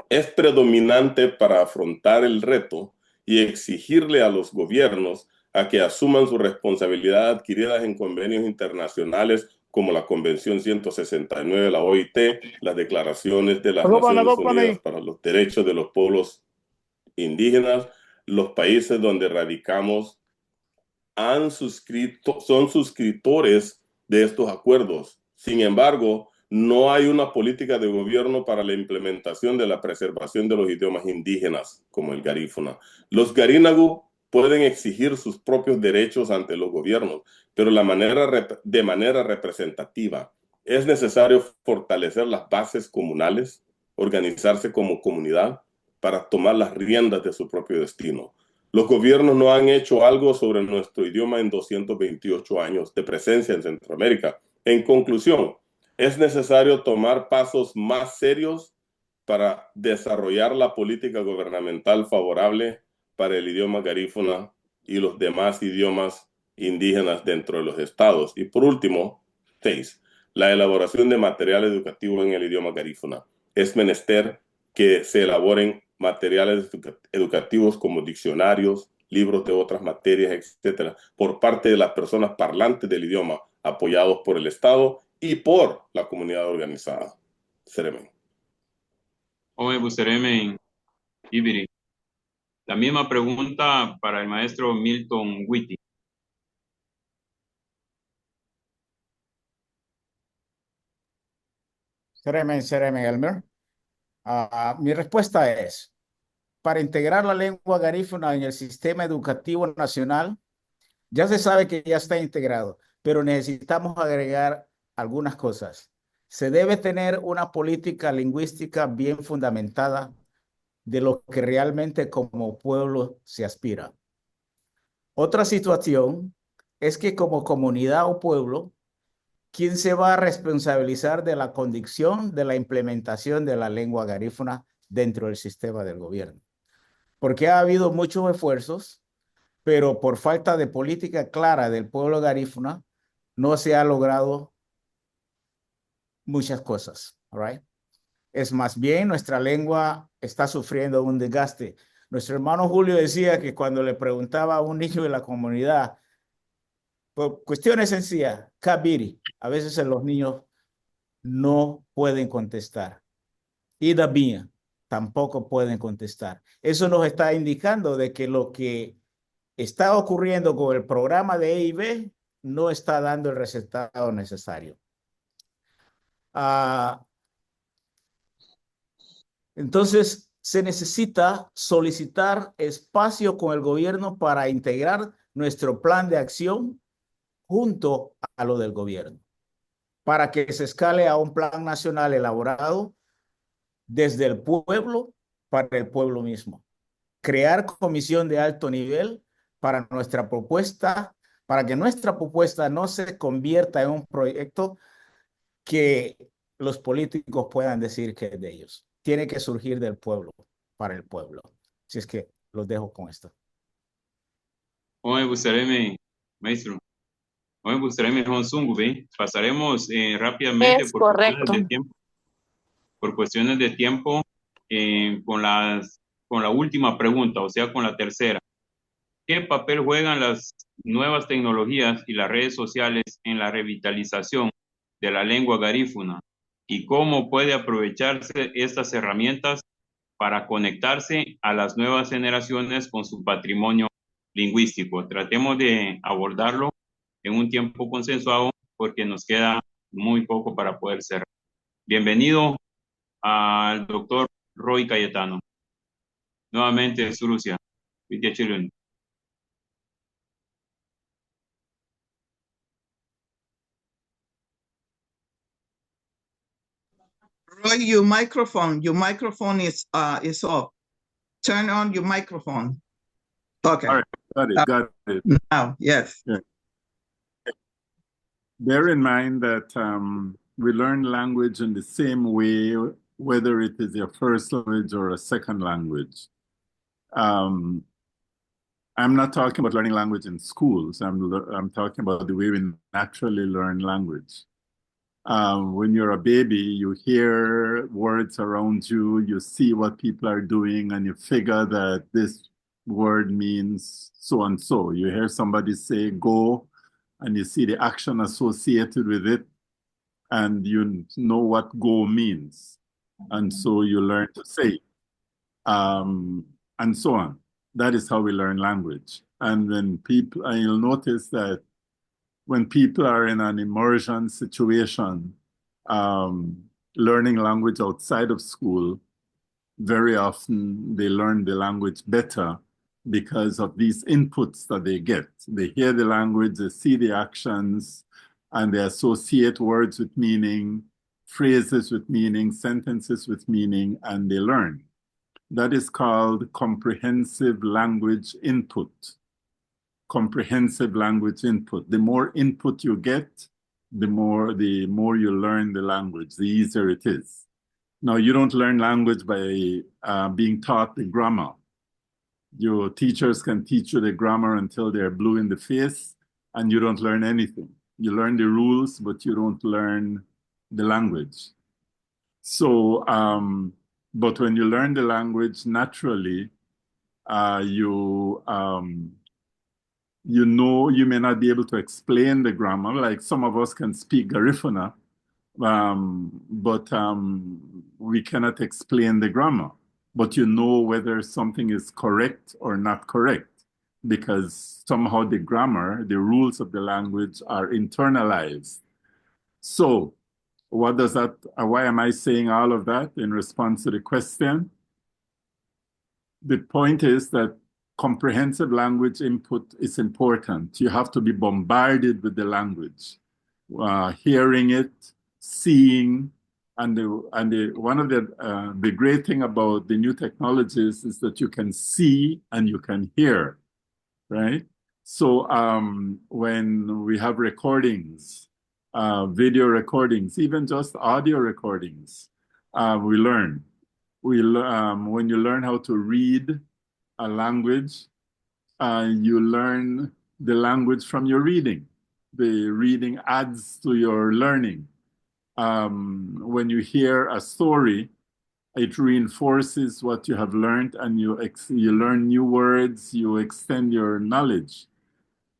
Speaker 6: Es predominante para afrontar el reto y exigirle a los gobiernos a que asuman su responsabilidad adquiridas en convenios internacionales como la Convención 169 de la OIT, las declaraciones de las Naciones Unidas para los Derechos de los Pueblos Indígenas. Los países donde radicamos son suscriptores de estos acuerdos. Sin embargo, no hay una política de gobierno para la implementación de la preservación de los idiomas indígenas, como el garífuna. Los garínagu pueden exigir sus propios derechos ante los gobiernos, pero de manera representativa. Es necesario fortalecer las bases comunales, organizarse como comunidad para tomar las riendas de su propio destino. Los gobiernos no han hecho algo sobre nuestro idioma en 228 años de presencia en Centroamérica. En conclusión, es necesario tomar pasos más serios para desarrollar la política gubernamental favorable para el idioma garífuna y los demás idiomas indígenas dentro de los estados. Y por último, 6. La elaboración de material educativo en el idioma garífuna. Es menester que se elaboren materiales educativos como diccionarios, libros de otras materias, etcétera, por parte de las personas parlantes del idioma, apoyados por el Estado y por la comunidad organizada. Seremen.
Speaker 2: Oye, Buseremen, Ibiri. La misma pregunta para el maestro Milton Witty.
Speaker 7: Seremen, Elmer. Mi respuesta es, para integrar la lengua garífuna en el sistema educativo nacional, ya se sabe que ya está integrado, pero necesitamos agregar algunas cosas. Se debe tener una política lingüística bien fundamentada de lo que realmente como pueblo se aspira. Otra situación es que como comunidad o pueblo, ¿quién se va a responsabilizar de la condición de la implementación de la lengua garífuna dentro del sistema del gobierno? Porque ha habido muchos esfuerzos, pero por falta de política clara del pueblo garífuna, no se ha logrado muchas cosas, right? Es más bien nuestra lengua está sufriendo un desgaste. Nuestro hermano Julio decía que cuando le preguntaba a un niño de la comunidad, por cuestiones sencillas, Kabiri, a veces los niños no pueden contestar. Y Dabía tampoco pueden contestar. Eso nos está indicando de que lo que está ocurriendo con el programa de EIB no está dando el resultado necesario. Entonces, se necesita solicitar espacio con el gobierno para integrar nuestro plan de acción junto a lo del gobierno, para que se escale a un plan nacional elaborado desde el pueblo para el pueblo mismo. Crear comisión de alto nivel para nuestra propuesta, para que nuestra propuesta no se convierta en un proyecto que los políticos puedan decir que es de ellos. Tiene que surgir del pueblo, para el pueblo. Si es que los dejo con esto.
Speaker 2: Oye, Buseremen, maestro. Oye, Buseremen Honsungu, ¿ve? Pasaremos rápidamente
Speaker 10: Es correcto.
Speaker 2: por cuestiones de tiempo con la última pregunta, o sea, con la tercera. ¿Qué papel juegan las nuevas tecnologías y las redes sociales en la revitalización de la lengua garífuna? ¿Y cómo puede aprovecharse estas herramientas para conectarse a las nuevas generaciones con su patrimonio lingüístico? Tratemos de abordarlo en un tiempo consensuado porque nos queda muy poco para poder cerrar. Bienvenido al doctor Roy Cayetano. Nuevamente, Surucia.
Speaker 1: Roy, your microphone is off. Turn on your microphone. Okay.
Speaker 3: All right, got it.
Speaker 1: Now, yes.
Speaker 3: Yeah. Bear in mind that we learn language in the same way, whether it is your first language or a second language. I'm not talking about learning language in schools. I'm talking about the way we naturally learn language. When you're a baby, you hear words around you, you see what people are doing, and you figure that this word means so and so. You hear somebody say go, and you see the action associated with it, and you know what go means. And so you learn to say, and so on. That is how we learn language. And then and you'll notice that when people are in an immersion situation, learning language outside of school, very often they learn the language better because of these inputs that they get. They hear the language, they see the actions, and they associate words with meaning, phrases with meaning, sentences with meaning, and they learn. That is called comprehensive language input. Comprehensive language input. The more input you get, the more you learn the language, the easier it is. Now, you don't learn language by being taught the grammar. Your teachers can teach you the grammar until they're blue in the face, and you don't learn anything. You learn the rules, but you don't learn the language. So, but when you learn the language naturally, you know, you may not be able to explain the grammar, like some of us can speak Garifuna, but we cannot explain the grammar. But you know whether something is correct or not correct, because somehow the grammar, the rules of the language are internalized. So what does that, why am I saying all of that in response to the question? The point is that comprehensive language input is important. You have to be bombarded with the language, hearing it, seeing, and one of the great thing about the new technologies is that you can see and you can hear, right? So when we have recordings, video recordings, even just audio recordings, we learn. When you learn how to read a language, you learn the language from your reading. The reading adds to your learning. When you hear a story, it reinforces what you have learned, and you learn new words, you extend your knowledge.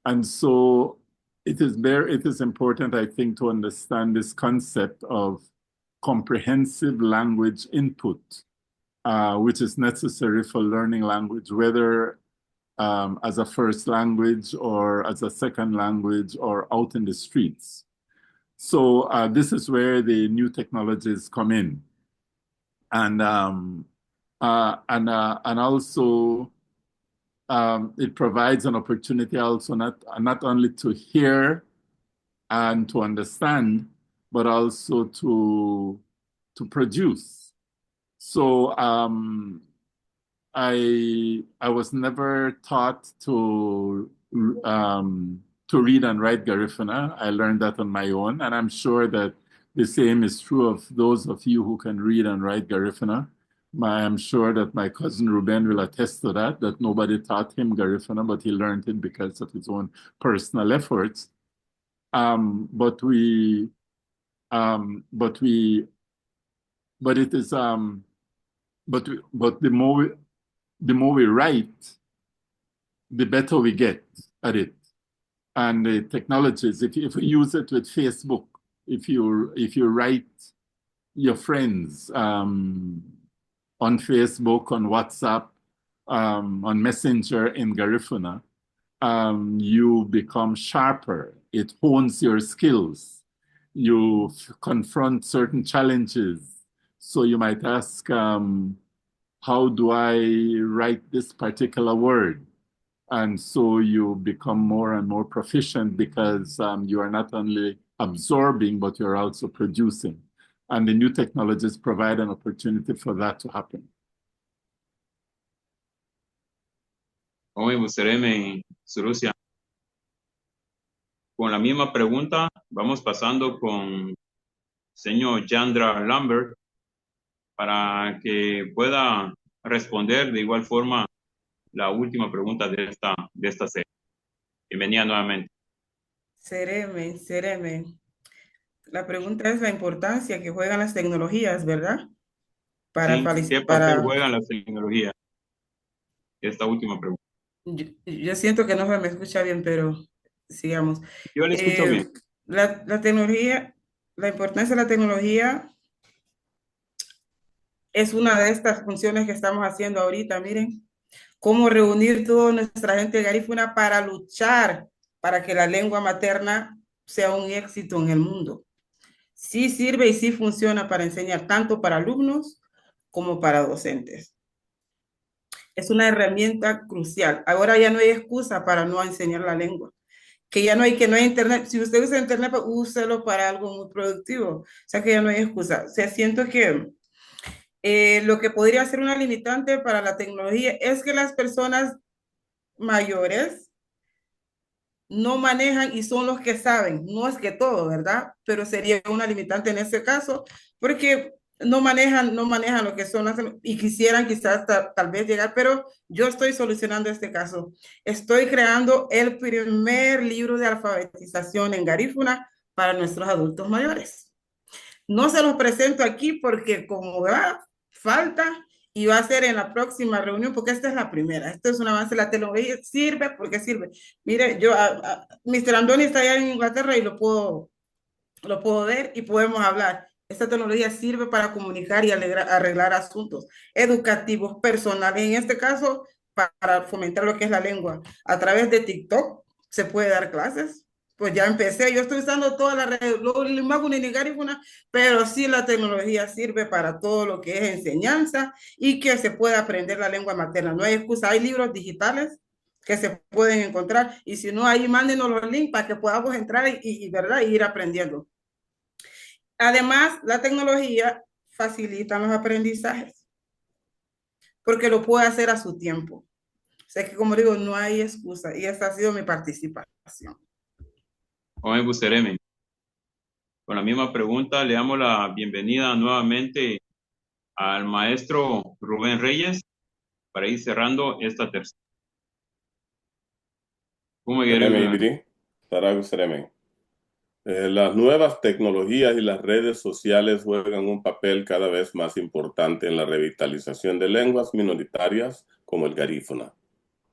Speaker 3: And so it is important, I think, to understand this concept of comprehensive language input, which is necessary for learning language, whether as a first language or as a second language or out in the streets. So this is where the new technologies come in, and also it provides an opportunity also not only to hear and to understand, but also to produce. So I was never taught to read and write Garifuna. I learned that on my own, and I'm sure that the same is true of those of you who can read and write Garifuna. I'm sure that my cousin Ruben will attest to that nobody taught him Garifuna, but he learned it because of his own personal efforts. But the more we write, the better we get at it. And the technologies, if you use it with Facebook, if you write your friends on Facebook, on WhatsApp, on Messenger in Garifuna, you become sharper. It hones your skills. You confront certain challenges. So you might ask, how do I write this particular word? And so you become more and more proficient because you are not only absorbing, but you're also producing. And the new technologies provide an opportunity for that to happen.
Speaker 2: Hoy Busereme, Surusia. Con la misma pregunta, vamos pasando con señor Jandra Lambert para que pueda responder de igual forma la última pregunta de esta serie. Bienvenida nuevamente.
Speaker 5: Sereme. La pregunta es la importancia que juegan las tecnologías, ¿verdad?
Speaker 2: ¿Qué papel juegan las tecnologías? Esta última pregunta.
Speaker 5: Yo siento que no se me escucha bien, pero sigamos.
Speaker 2: Yo le escucho bien.
Speaker 5: La tecnología, la importancia de la tecnología es una de estas funciones que estamos haciendo ahorita, miren. Cómo reunir toda nuestra gente de Garifuna para luchar para que la lengua materna sea un éxito en el mundo. Sí sirve y sí funciona para enseñar tanto para alumnos como para docentes. Es una herramienta crucial. Ahora ya no hay excusa para no enseñar la lengua. Que no hay internet. Si usted usa internet, pues úselo para algo muy productivo. O sea que ya no hay excusa. O sea, siento que Lo que podría ser una limitante para la tecnología es que las personas mayores no manejan y son los que saben. No es que todo, ¿verdad? Pero sería una limitante en este caso, porque no manejan lo que son y quisieran quizás tal vez llegar, pero yo estoy solucionando este caso. Estoy creando el primer libro de alfabetización en Garífuna para nuestros adultos mayores. No se los presento aquí porque como va, falta y va a ser en la próxima reunión porque esta es la primera. Esto es un avance. La tecnología sirve porque sirve. Mire, Mr. Andoni está allá en Inglaterra y lo puedo ver y podemos hablar. Esta tecnología sirve para comunicar y arreglar asuntos educativos, personales. En este caso, para fomentar lo que es la lengua. A través de TikTok se puede dar clases. Pues ya empecé, yo estoy usando todas las redes, pero sí la tecnología sirve para todo lo que es enseñanza y que se pueda aprender la lengua materna. No hay excusa, hay libros digitales que se pueden encontrar y si no, ahí mándenos los links para que podamos entrar ¿verdad? Y ir aprendiendo. Además, la tecnología facilita los aprendizajes porque lo puede hacer a su tiempo. O sea que, como digo, no hay excusa y esta ha sido mi participación.
Speaker 2: Joven Busereme, con la misma pregunta, le damos la bienvenida nuevamente al maestro Rubén Reyes para ir cerrando esta tercera.
Speaker 6: Las nuevas tecnologías y las redes sociales juegan un papel cada vez más importante en la revitalización de lenguas minoritarias como el garífuna,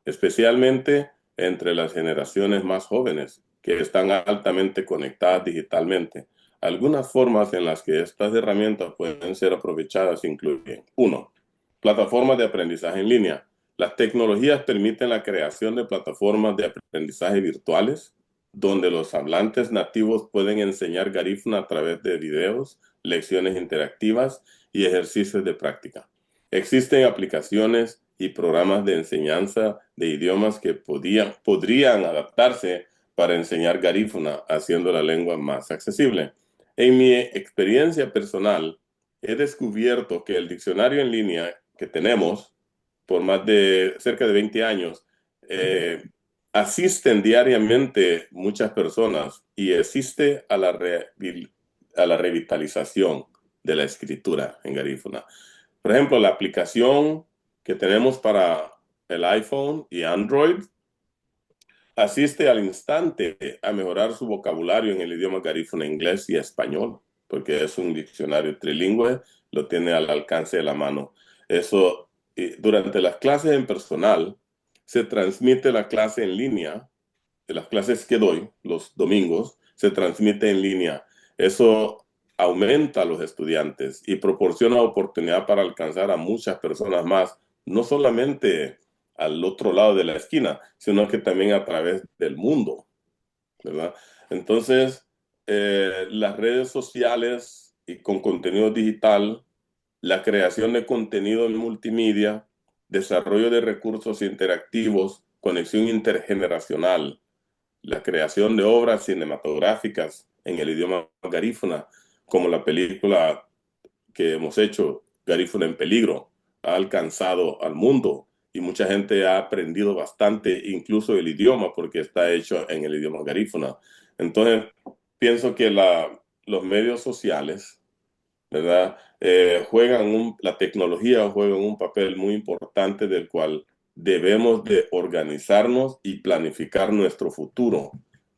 Speaker 6: especialmente entre las generaciones más jóvenes que están altamente conectadas digitalmente. Algunas formas en las que estas herramientas pueden ser aprovechadas incluyen: 1. Plataformas de aprendizaje en línea. Las tecnologías permiten la creación de plataformas de aprendizaje virtuales donde los hablantes nativos pueden enseñar garífuna a través de videos, lecciones interactivas y ejercicios de práctica. Existen aplicaciones y programas de enseñanza de idiomas que podrían adaptarse para enseñar garífuna, haciendo la lengua más accesible. En mi experiencia personal, he descubierto que el diccionario en línea que tenemos por más de cerca de 20 años asisten diariamente muchas personas y asiste a la revitalización de la escritura en garífuna. Por ejemplo, la aplicación que tenemos para el iPhone y Android asiste al instante a mejorar su vocabulario en el idioma garífuna, inglés y español, porque es un diccionario trilingüe, lo tiene al alcance de la mano. Eso, durante las clases en personal, se transmite la clase en línea. De las clases que doy los domingos, se transmite en línea. Eso aumenta a los estudiantes y proporciona oportunidad para alcanzar a muchas personas más, no solamente al otro lado de la esquina, sino que también a través del mundo, ¿verdad? Entonces, las redes sociales y con contenido digital, la creación de contenido en multimedia, desarrollo de recursos interactivos, conexión intergeneracional, la creación de obras cinematográficas en el idioma garífuna, como la película que hemos hecho, Garífuna en Peligro, ha alcanzado al mundo y mucha gente ha aprendido bastante, incluso el idioma, porque está hecho en el idioma garífuna. Entonces, pienso que los medios sociales, ¿verdad? La tecnología juega un papel muy importante del cual debemos de organizarnos y planificar nuestro futuro,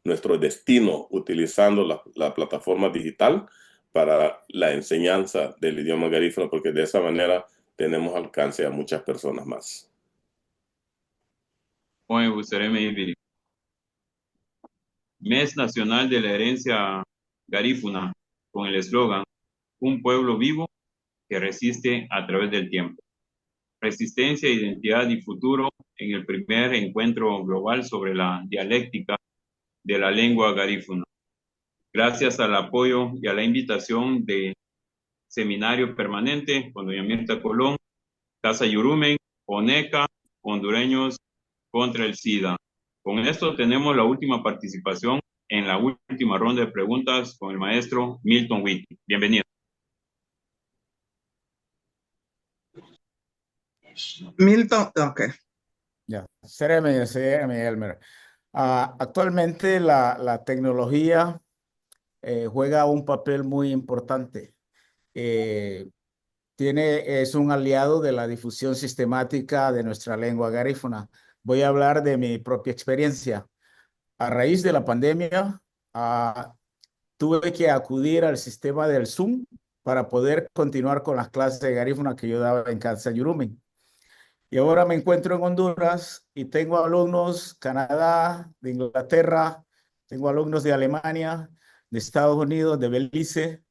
Speaker 6: nuestro destino, utilizando la plataforma digital para la enseñanza del idioma garífuna, porque de esa manera tenemos alcance a muchas personas más.
Speaker 2: Mes Nacional de la Herencia Garífuna, con el eslogan "Un pueblo vivo que resiste a través del tiempo". Resistencia, identidad y futuro en el primer encuentro global sobre la dialéctica de la lengua garífuna. Gracias al apoyo y a la invitación de Seminario Permanente con doña Mirta Colón, Casa Yurumen, ONECA, Hondureños contra el SIDA. Con esto tenemos la última participación en la última ronda de preguntas con el maestro Milton Whitney. Bienvenido.
Speaker 1: Milton, ok.
Speaker 7: Ya, Seremi, Elmer. Actualmente la tecnología juega un papel muy importante. Es un aliado de la difusión sistemática de nuestra lengua garífuna. Voy a hablar de mi propia experiencia. A raíz de la pandemia, tuve que acudir al sistema del Zoom para poder continuar con las clases de garífuna que yo daba en Casa Yurumen. Y ahora me encuentro en Honduras y tengo alumnos de Canadá, de Inglaterra, tengo alumnos de Alemania, de Estados Unidos, de Belice,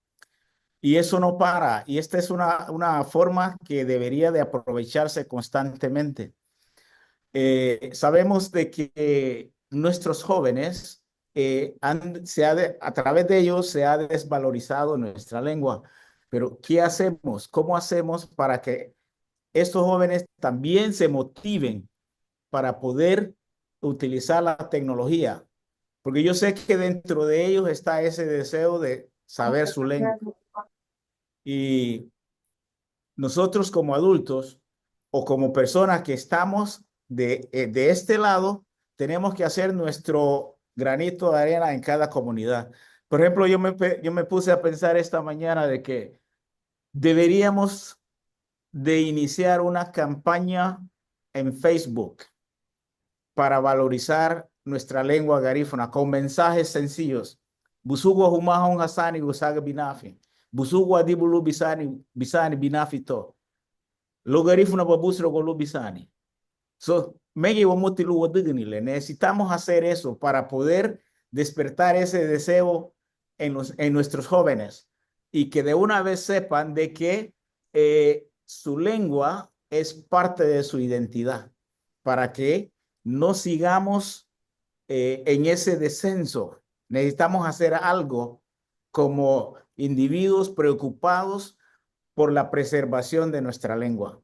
Speaker 7: y eso no para. Y esta es una forma que debería de aprovecharse constantemente. Sabemos de que nuestros jóvenes, a través de ellos se ha desvalorizado nuestra lengua. Pero ¿qué hacemos? ¿Cómo hacemos para que estos jóvenes también se motiven para poder utilizar la tecnología? Porque yo sé que dentro de ellos está ese deseo de saber su lengua. Y nosotros como adultos o como personas que estamos de este lado, tenemos que hacer nuestro granito de arena en cada comunidad. Por ejemplo, yo me puse a pensar esta mañana de que deberíamos de iniciar una campaña en Facebook para valorizar nuestra lengua garífuna con mensajes sencillos. Busugo humahon hasani gusaga binafi. Busugo adibulu bisani binafi to. Lo garífuna babusro golu bisani. So, necesitamos hacer eso para poder despertar ese deseo en nuestros jóvenes y que de una vez sepan de que su lengua es parte de su identidad, para que no sigamos en ese descenso. Necesitamos hacer algo como individuos preocupados por la preservación de nuestra lengua.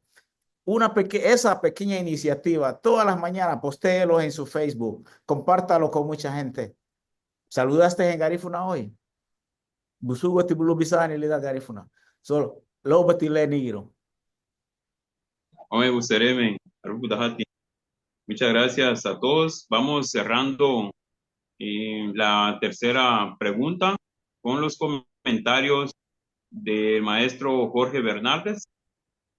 Speaker 7: Esa pequeña iniciativa, todas las mañanas, postéelo en su Facebook, compártalo con mucha gente. ¿Saludaste en garífuna hoy? Busugo tibulu bisani le da garífuna. Solo, lo batile nigro.
Speaker 2: Ome Busereme, Aruku Dahati. Muchas gracias a todos. Vamos cerrando la tercera pregunta con los comentarios del maestro Jorge Bernardes.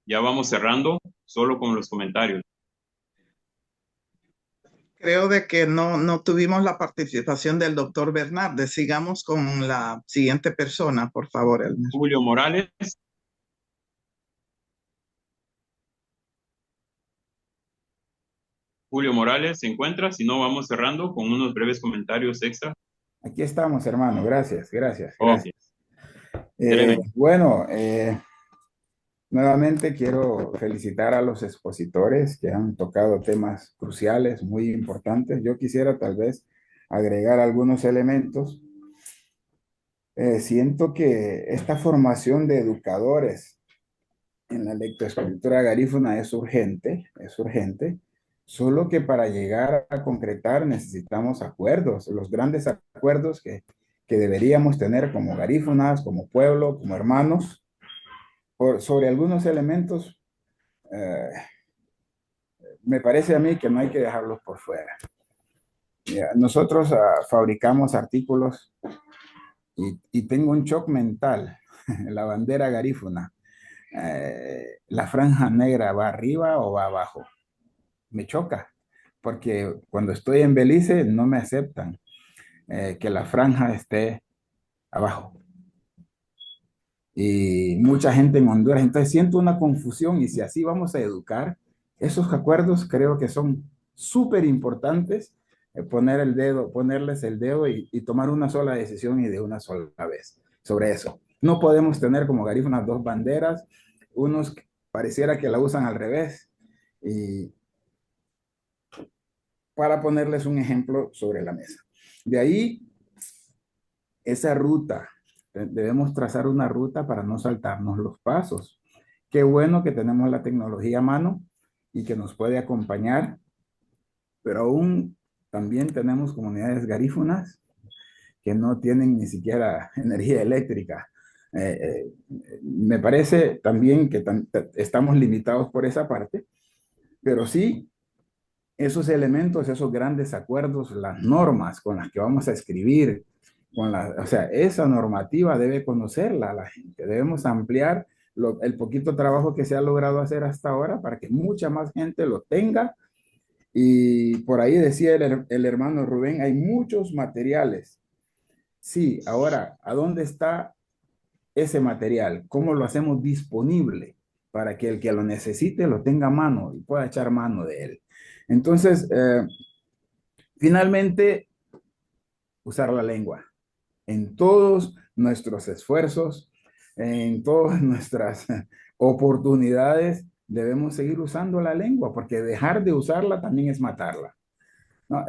Speaker 2: Ya vamos cerrando solo con los comentarios.
Speaker 1: Creo de que no tuvimos la participación del doctor Bernardes. Sigamos con la siguiente persona, por favor, Elmer.
Speaker 2: Julio Morales. Julio Morales, ¿se encuentra? Si no, vamos cerrando con unos breves comentarios extra.
Speaker 9: Aquí estamos, hermano. Gracias.
Speaker 2: Okay.
Speaker 9: Bueno, nuevamente quiero felicitar a los expositores que han tocado temas cruciales, muy importantes. Yo quisiera tal vez agregar algunos elementos. Siento que esta formación de educadores en la lectoescritura garífuna es urgente, solo que para llegar a concretar necesitamos acuerdos, los grandes acuerdos que deberíamos tener como garífunas, como pueblo, como hermanos, sobre algunos elementos. Me parece a mí que no hay que dejarlos por fuera. Nosotros fabricamos artículos y tengo un shock mental. La bandera garífuna, la franja negra va arriba o va abajo. Me choca, porque cuando estoy en Belice no me aceptan que la franja esté abajo. Y mucha gente en Honduras, entonces siento una confusión, y si así vamos a educar, esos acuerdos creo que son súper importantes, ponerles el dedo y tomar una sola decisión y de una sola vez sobre eso. No podemos tener como garífunas dos banderas, unos pareciera que la usan al revés, y para ponerles un ejemplo sobre la mesa. De ahí, esa ruta, debemos trazar una ruta para no saltarnos los pasos. Qué bueno que tenemos la tecnología a mano y que nos puede acompañar, pero aún también tenemos comunidades garífunas que no tienen ni siquiera energía eléctrica. Me parece también que estamos limitados por esa parte, pero sí esos elementos, esos grandes acuerdos, las normas con las que vamos a escribir, o sea, esa normativa debe conocerla la gente. Debemos ampliar el poquito trabajo que se ha logrado hacer hasta ahora para que mucha más gente lo tenga. Y por ahí decía el hermano Rubén, hay muchos materiales. Sí, ahora, ¿a dónde está ese material? ¿Cómo lo hacemos disponible para que el que lo necesite lo tenga a mano y pueda echar mano de él? Entonces, finalmente, usar la lengua en todos nuestros esfuerzos, en todas nuestras oportunidades, debemos seguir usando la lengua, porque dejar de usarla también es matarla. No,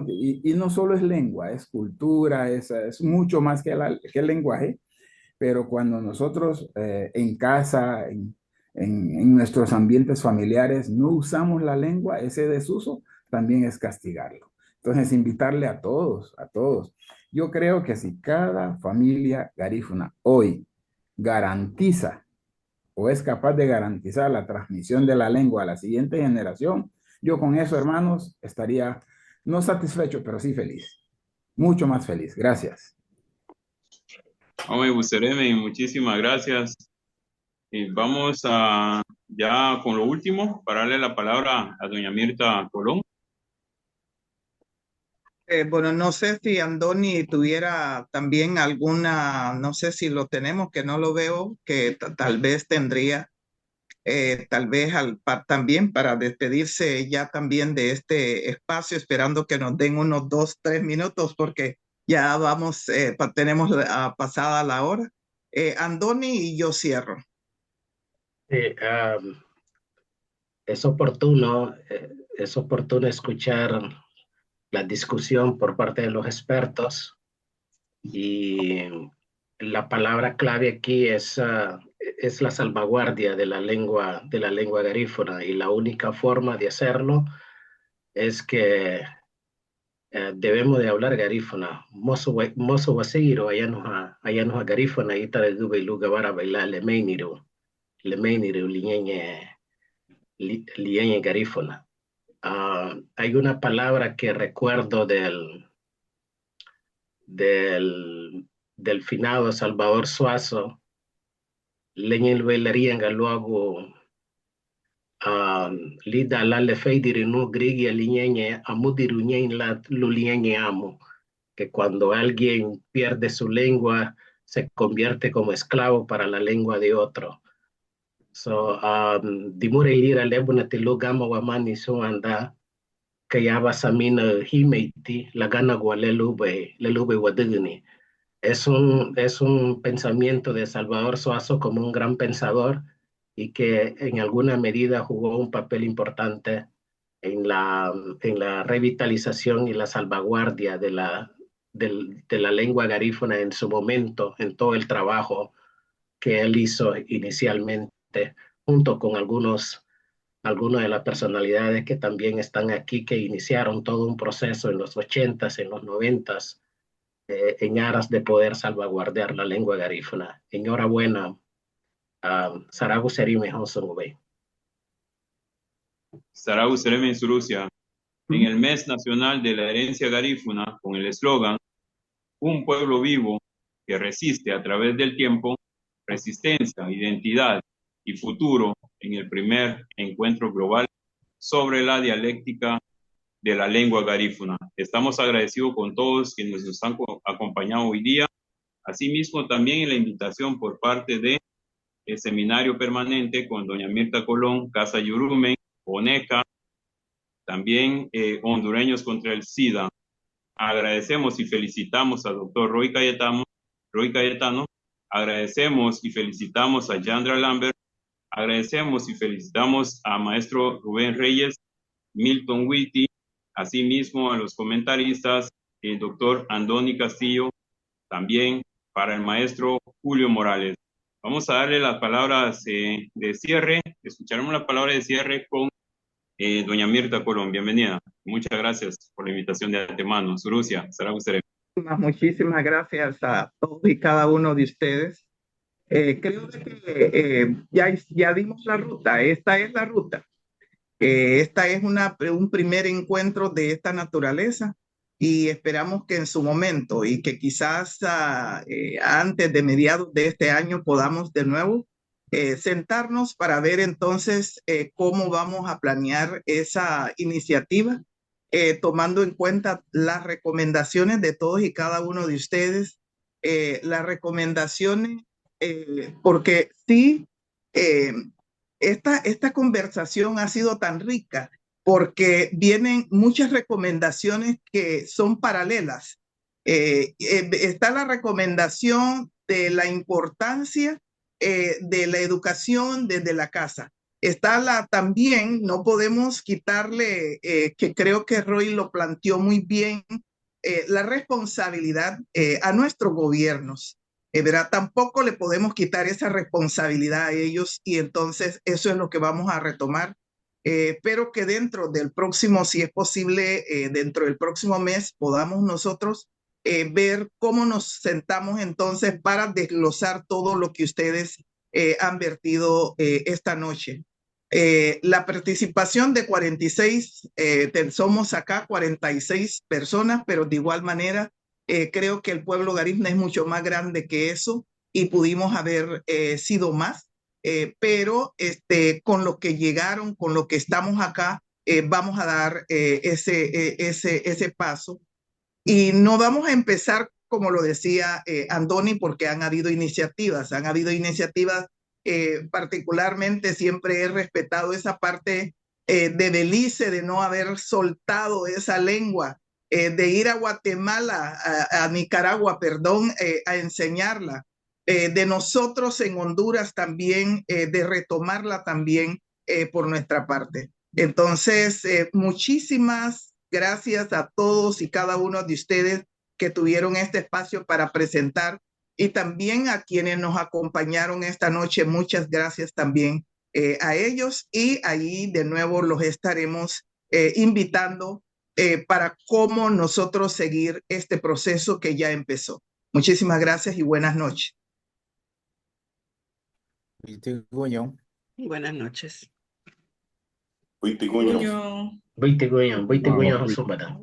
Speaker 9: y no solo es lengua, es cultura, es mucho más que el lenguaje, pero cuando nosotros en casa, en nuestros ambientes familiares, no usamos la lengua, ese desuso también es castigarlo. Entonces, invitarle a todos, a todos. Yo creo que si cada familia garífuna hoy garantiza o es capaz de garantizar la transmisión de la lengua a la siguiente generación, yo con eso, hermanos, estaría no satisfecho, pero sí feliz. Mucho más feliz. Gracias.
Speaker 2: Hombre, Busereme, muchísimas gracias. Y vamos a ya con lo último, para darle la palabra a doña Mirta Colón.
Speaker 1: Bueno, no sé si Andoni tuviera también alguna, no sé si lo tenemos, que no lo veo, que tal vez tendría, tal vez también para despedirse ya también de este espacio, esperando que nos den unos 2, 3 minutos, porque ya vamos, tenemos pasada la hora. Andoni y yo cierro.
Speaker 8: Es oportuno escuchar la discusión por parte de los expertos y la palabra clave aquí es la salvaguardia de la lengua garífuna, y la única forma de hacerlo es que debemos de hablar garífuna. Mozo wasiro allá nos a garífuna y tal gube luga para bailar le meiniru liñeñe garífuna. Hay una palabra que recuerdo del finado Salvador Suazo, leñel bailarían luego lida la le feidiri no grigia liñeñe amudiruñein la luliñeñe amo, que cuando alguien pierde su lengua se convierte como esclavo para la lengua de otro. So, dimure lira lebuna te lugama wamani so anda kaya basamina himeiti la gana gualelube wadugni. Es un pensamiento de Salvador Suazo como un gran pensador y que en alguna medida jugó un papel importante en la revitalización y la salvaguardia de la lengua garífuna en su momento, en todo el trabajo que él hizo inicialmente, junto con algunas de las personalidades que también están aquí, que iniciaron todo un proceso en los 80s, en los 90s, en aras de poder salvaguardar la lengua garífuna. Enhorabuena, Saragu Serime Honsonube.
Speaker 2: Saragu Sereme Surucia, en el mes nacional de la herencia garífuna, con el eslogan Un pueblo vivo que resiste a través del tiempo, resistencia, identidad y futuro, en el primer encuentro global sobre la dialéctica de la lengua garífuna. Estamos agradecidos con todos quienes nos han acompañado hoy día. Asimismo, también en la invitación por parte de el seminario permanente con doña Mirta Colón, Casa Yurumen, ONECA, también Hondureños contra el SIDA. Agradecemos y felicitamos al doctor Roy Cayetano, agradecemos y felicitamos a Yandra Lambert, agradecemos y felicitamos a maestro Rubén Reyes, Milton Witty, asimismo a los comentaristas, el doctor Andoni Castillo, también para el maestro Julio Morales. Vamos a darle las palabras de cierre, escucharemos la palabra de cierre con doña Mirta Colón. Bienvenida. Muchas gracias por la invitación de antemano. Surucia, Saragu Sereme.
Speaker 1: Muchísimas gracias a todos y cada uno de ustedes. Creo que ya dimos la ruta. Esta es la ruta. Esta es un primer encuentro de esta naturaleza y esperamos que en su momento y que quizás antes de mediados de este año podamos de nuevo sentarnos para ver entonces cómo vamos a planear esa iniciativa, tomando en cuenta las recomendaciones de todos y cada uno de ustedes, las recomendaciones, porque sí, esta conversación ha sido tan rica porque vienen muchas recomendaciones que son paralelas. Está la recomendación de la importancia de la educación desde la casa. Está también, no podemos quitarle, que creo que Roy lo planteó muy bien, la responsabilidad a nuestros gobiernos. ¿Verdad? Tampoco le podemos quitar esa responsabilidad a ellos y entonces eso es lo que vamos a retomar. Pero que dentro del próximo, si es posible, dentro del próximo mes podamos nosotros ver cómo nos sentamos entonces para desglosar todo lo que ustedes han vertido esta noche. La participación de 46, somos acá 46 personas, pero de igual manera creo que el pueblo garífuna es mucho más grande que eso y pudimos haber sido más, pero con lo que llegaron, con lo que estamos acá, vamos a dar ese paso. Y no vamos a empezar, como lo decía Andoni, porque han habido iniciativas, particularmente siempre he respetado esa parte de Belice, de no haber soltado esa lengua, de ir a Guatemala, a Nicaragua, perdón, a enseñarla, de nosotros en Honduras también, de retomarla también por nuestra parte. Entonces, muchísimas gracias a todos y cada uno de ustedes que tuvieron este espacio para presentar y también a quienes nos acompañaron esta noche. Muchas gracias también a ellos y ahí de nuevo los estaremos invitando para cómo nosotros seguir este proceso que ya empezó. Muchísimas gracias y buenas noches.
Speaker 10: Buenas noches.
Speaker 6: Huitiguño.
Speaker 8: Huitiguño, Huitiguño, José Bada.